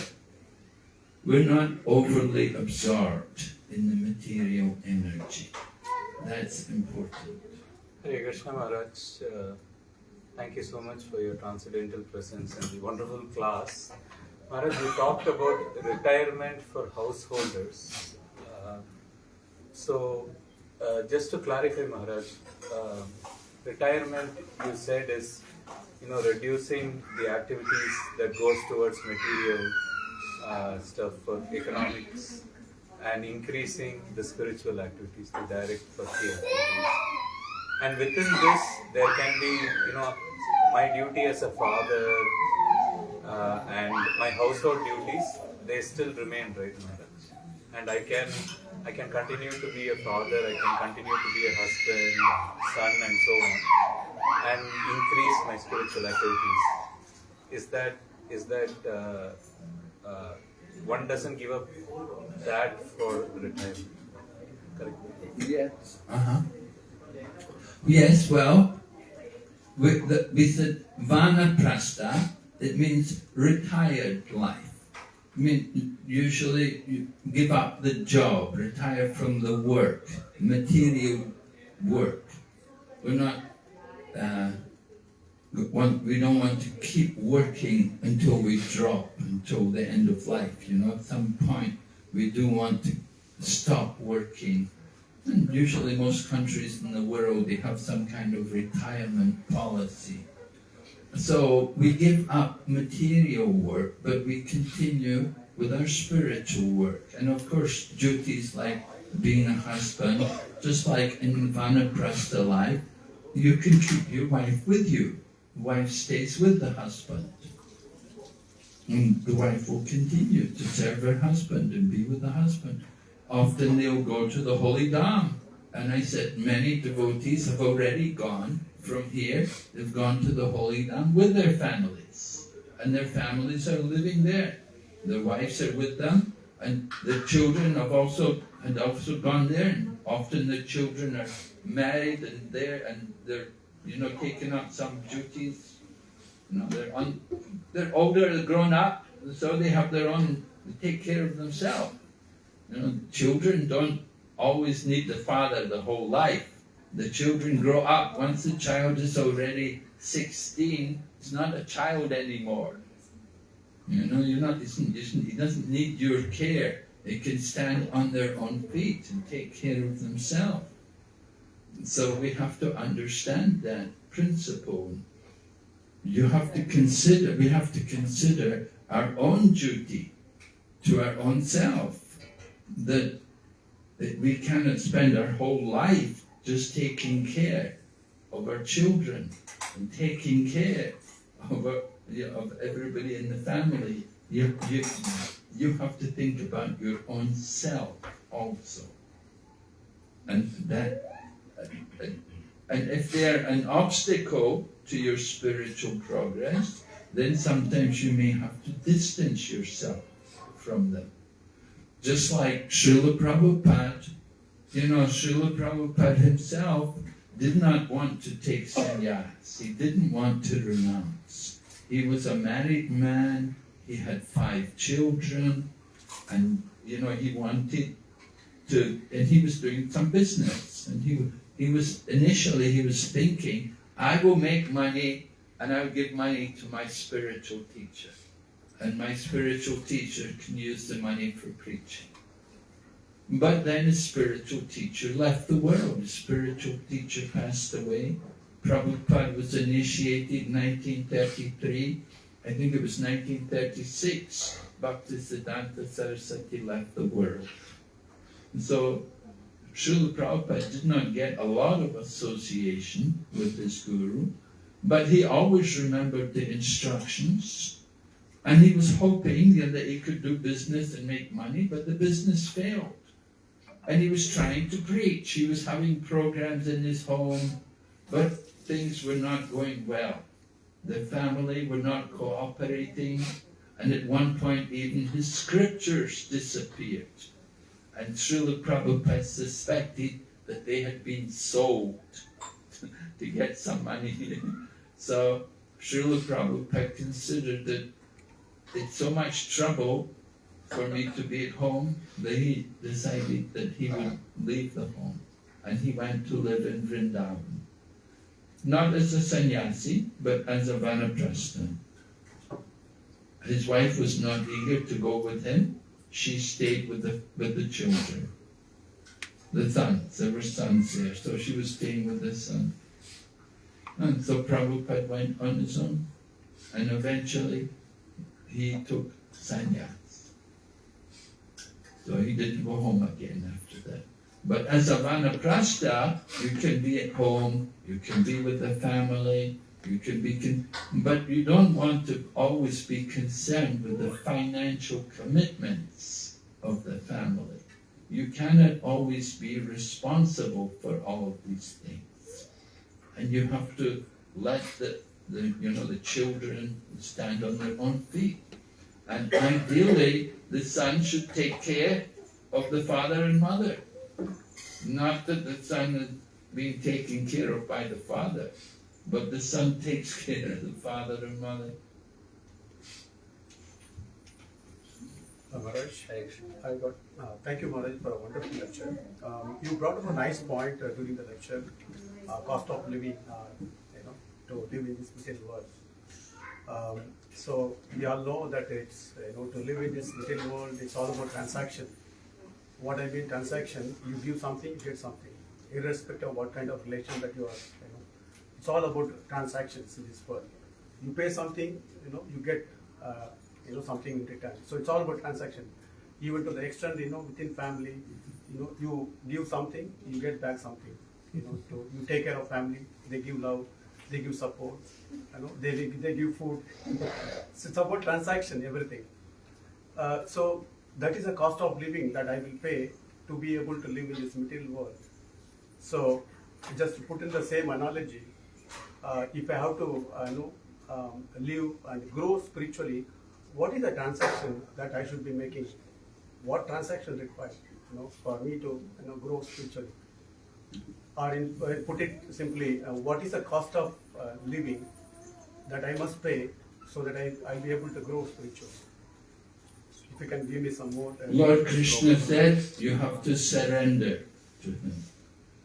we're not overly absorbed in the material energy. That's important. Hare Krishna Maharaj, thank you so much for your transcendental presence and the wonderful class. Maharaj, you talked about retirement for householders. Just to clarify, Maharaj, retirement, you said, is reducing the activities that goes towards material stuff for economics and increasing the spiritual activities, the direct bhakti activities. And within this, there can be, my duty as a father and my household duties, they still remain, right, Maharaj? And I can continue to be a father, I can continue to be a husband, son, and so on, and increase my spiritual activities. Is that one doesn't give up that for retirement? Correct? Yes. Yes, well, we said vanaprastha, it means retired life. I mean, usually you give up the job, retire from the work, material work. We're not, we don't want to keep working until we drop, until the end of life. At some point we do want to stop working. And usually most countries in the world, they have some kind of retirement policy. So we give up material work, but we continue with our spiritual work. And of course, duties like being a husband, just like in vanaprastha life, you can keep your wife with you. The wife stays with the husband. And the wife will continue to serve her husband and be with the husband. Often they'll go to the holy Dham. And I said, many devotees have already gone from here. They've gone to the holy Dham with their families. And their families are living there. Their wives are with them. And the children had also gone there. And often the children are married and there, and they're, taking up some duties. They're older, they're grown up, so they have their own, they take care of themselves. Children don't always need the father the whole life. The children grow up. Once the child is already 16, it's not a child anymore. He doesn't need your care. They can stand on their own feet and take care of themselves. So we have to understand that principle. We have to consider our own duty to our own self, that we cannot spend our whole life just taking care of our children and taking care of everybody in the family. You have to think about your own self also. And if they're an obstacle to your spiritual progress, then sometimes you may have to distance yourself from them. Just like Srila Prabhupada, Srila Prabhupada himself did not want to take sannyas. He didn't want to renounce. He was a married man, he had 5 children, and he wanted to, and he was doing some business, and he was thinking, I will make money and I will give money to my spiritual teacher. And my spiritual teacher can use the money for preaching. But then his spiritual teacher left the world. His spiritual teacher passed away. Prabhupada was initiated in 1933. I think it was 1936. Bhaktisiddhanta Saraswati left the world. And so Srila Prabhupada did not get a lot of association with his guru, but he always remembered the instructions, and he was hoping that he could do business and make money, but the business failed. And he was trying to preach. He was having programs in his home, but things were not going well. The family were not cooperating, and at one point even his scriptures disappeared. And Srila Prabhupada suspected that they had been sold to get some money. So Srila Prabhupada considered that it's so much trouble for me to be at home that he decided that he would leave the home. And he went to live in Vrindavan. Not as a sannyasi, but as a vanaprastha. His wife was not eager to go with him. She stayed with the children, the sons. There were sons there, so she was staying with the son. And so Prabhupada went on his own, and eventually he took sannyas. So he didn't go home again after that. But as a vanaprastha, you can be at home, you can be with the family, you can be, but you don't want to always be concerned with the financial commitments of the family. You cannot always be responsible for all of these things. And you have to let the children stand on their own feet. And ideally, the son should take care of the father and mother. Not that the son is being taken care of by the father, but the son takes care of the father and mother. Maharaj, thank you, Maharaj, for a wonderful lecture. You brought up a nice point during the lecture, cost of living, to live in this material world. So we all know that it's, to live in this material world, it's all about transaction. What I mean transaction, you give something, you get something, irrespective of what kind of relation that you are, It's all about transactions in this world. You pay something, you get, something in return. So it's all about transaction. Even to the extent, within family, you give something, you get back something. You take care of family, they give love, they give support, they give food. So it's about transaction, everything. So that is a cost of living that I will pay to be able to live in this material world. So just to put in the same analogy, if I have to live and grow spiritually, what is the transaction that I should be making? What transaction required, for me to grow spiritually? Or put it simply, what is the cost of living that I must pay so that I'll be able to grow spiritually? If you can give me some more. Lord Krishna said you have to surrender to Him.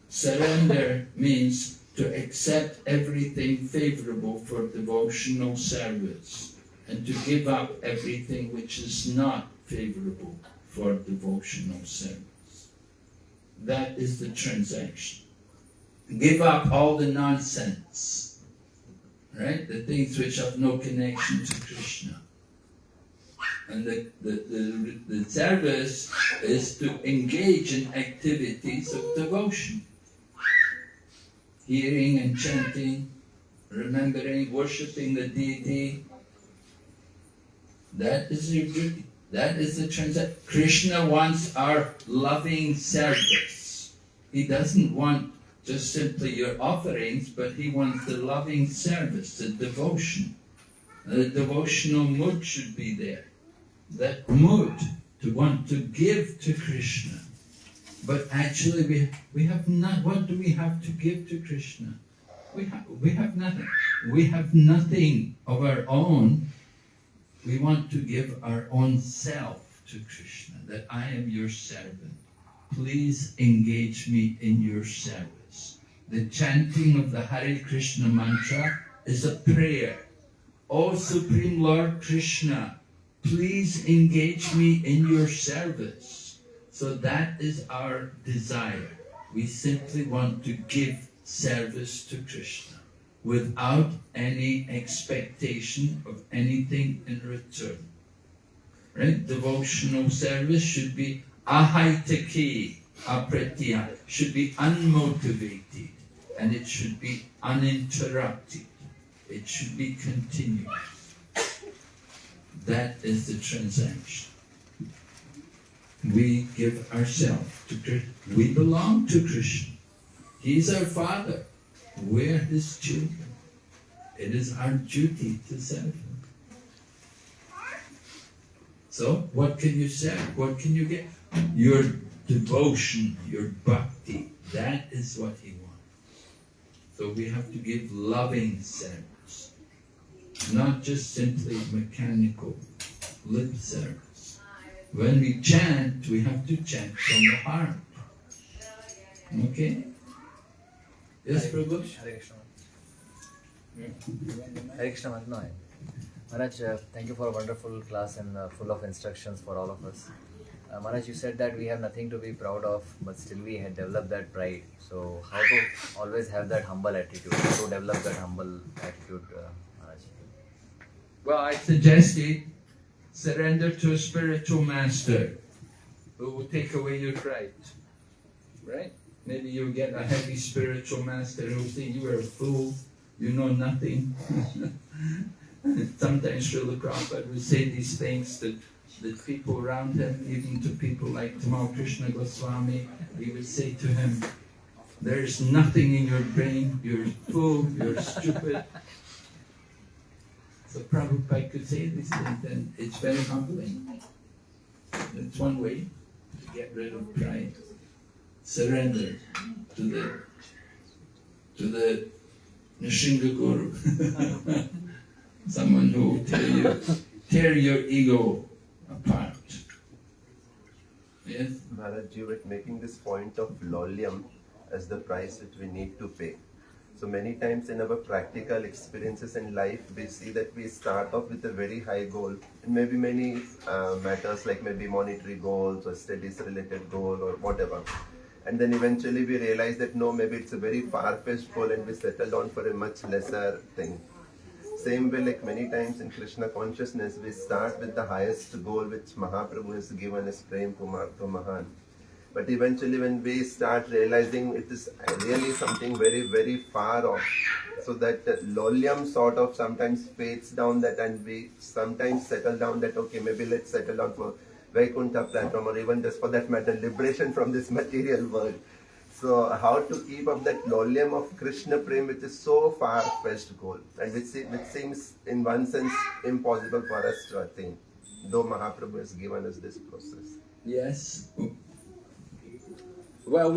Surrender means to accept everything favorable for devotional service and to give up everything which is not favorable for devotional service. That is the transaction. Give up all the nonsense, right? The things which have no connection to Krishna. And the service is to engage in activities of devotion. Hearing and chanting, remembering, worshipping the deity. That is your duty. That is the transaction. Krishna wants our loving service. He doesn't want just simply your offerings, but He wants the loving service, the devotion. The devotional mood should be there. That mood to want to give to Krishna. But actually we have not, what do we have to give to Krishna? We have nothing. We have nothing of our own. We want to give our own self to Krishna, that I am your servant. Please engage me in your service. The chanting of the Hare Krishna mantra is a prayer. O Supreme Lord Krishna, please engage me in your service. So that is our desire. We simply want to give service to Krishna without any expectation of anything in return. Right? Devotional service should be ahaitaki, apratya, should be unmotivated, and it should be uninterrupted. It should be continuous. That is the transaction. We give ourselves to Krishna. We belong to Krishna. He's our Father. We're His children. It is our duty to serve Him. So, what can you serve? What can you get? Your devotion, your bhakti. That is what He wants. So we have to give loving service. Not just simply mechanical lip service. When we chant, we have to chant from the heart. Okay? Yes, Prabhu? Hare Krishna. Hare Krishna Mahatma. Maharaj, thank you for a wonderful class and full of instructions for all of us. Maharaj, you said that we have nothing to be proud of, but still we had developed that pride. So how to always have that humble attitude? How to develop that humble attitude, Maharaj? Well, I suggested surrender to a spiritual master who will take away your pride. right? Maybe you'll get a heavy spiritual master who'll say, you are a fool, you know nothing. Sometimes Srila Prabhupada would say these things to the people around him, even to people like Tamal Krishna Goswami. He would say to him, there is nothing in your brain, you're a fool, you're stupid. So Prabhupada could say these things, and it's very humbling. It's one way to get rid of pride. Surrender to the Nishinga Guru. Someone who will tear your ego apart. Yes? Maharaj, you were making this point of lolyam as the price which we need to pay. So many times in our practical experiences in life, we see that we start off with a very high goal. And maybe many matters like maybe monetary goals or studies related goal or whatever. And then eventually we realize that no, maybe it's a very far-fetched goal and we settle down for a much lesser thing. Same way, like many times in Krishna consciousness, we start with the highest goal which Mahaprabhu has given as Prem Kumar to Mahan. But eventually when we start realizing it is really something very, very far off, so that lolyam sort of sometimes fades down that, and we sometimes settle down that, okay, maybe let's settle down for Vaikuntha platform, or even just for that matter, liberation from this material world. So how to keep up that lolyam of Krishna Prem, which is so far-fetched goal, and which seems in one sense impossible for us to attain, though Mahaprabhu has given us this process. Yes. Well,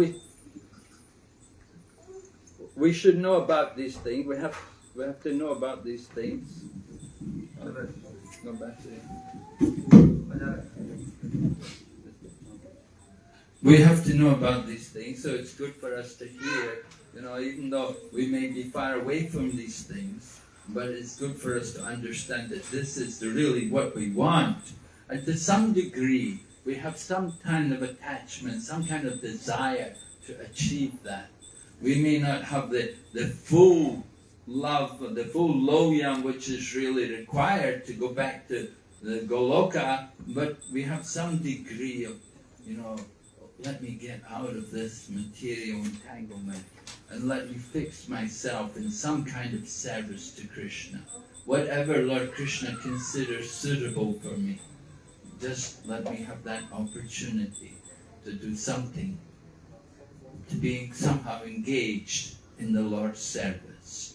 we should know about these things. We have to know about these things. Go back to it. We have to know about these things, so it's good for us to hear, even though we may be far away from these things, but it's good for us to understand that this is really what we want. And to some degree, we have some kind of attachment, some kind of desire to achieve that. We may not have the full love, the full loyam which is really required to go back to the Goloka, but we have some degree of, let me get out of this material entanglement and let me fix myself in some kind of service to Krishna. Whatever Lord Krishna considers suitable for me, just let me have that opportunity to do something, to be somehow engaged in the Lord's service.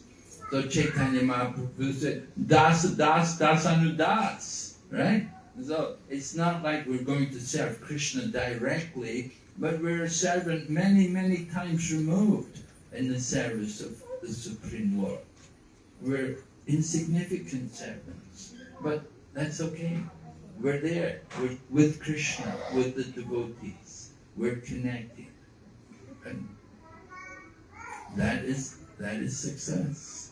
So Chaitanya Mahaprabhu said, Das, das, das anu das, right? So it's not like we're going to serve Krishna directly, but we're a servant many, many times removed in the service of the Supreme Lord. We're insignificant servants, but that's okay. We're there, we're with Krishna, with the devotees. We're connected. And that is success.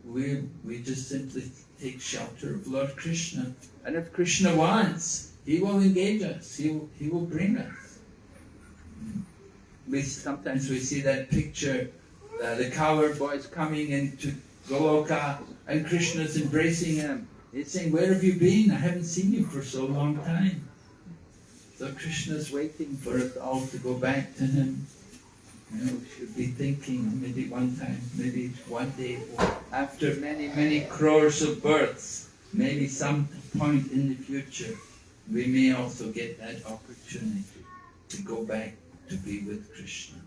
We just simply take shelter of Lord Krishna. And if Krishna wants, He will engage us. He will bring us. Sometimes we see that picture, the cowherd boys coming into Goloka and Krishna's embracing him. He's saying, where have you been? I haven't seen you for so long time. So Krishna's waiting for us all to go back to Him. We should be thinking maybe one time, maybe one day, after many, many crores of births, maybe some point in the future, we may also get that opportunity to go back to be with Krishna.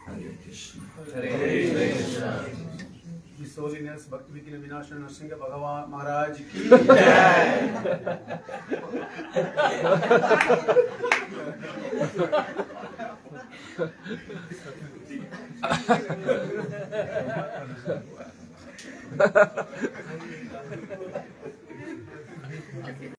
Hare Krishna. Hare Krishna. His Holiness Bhakti Vikina Vinasha Narsingha Bhagavan Maharaj ki jai.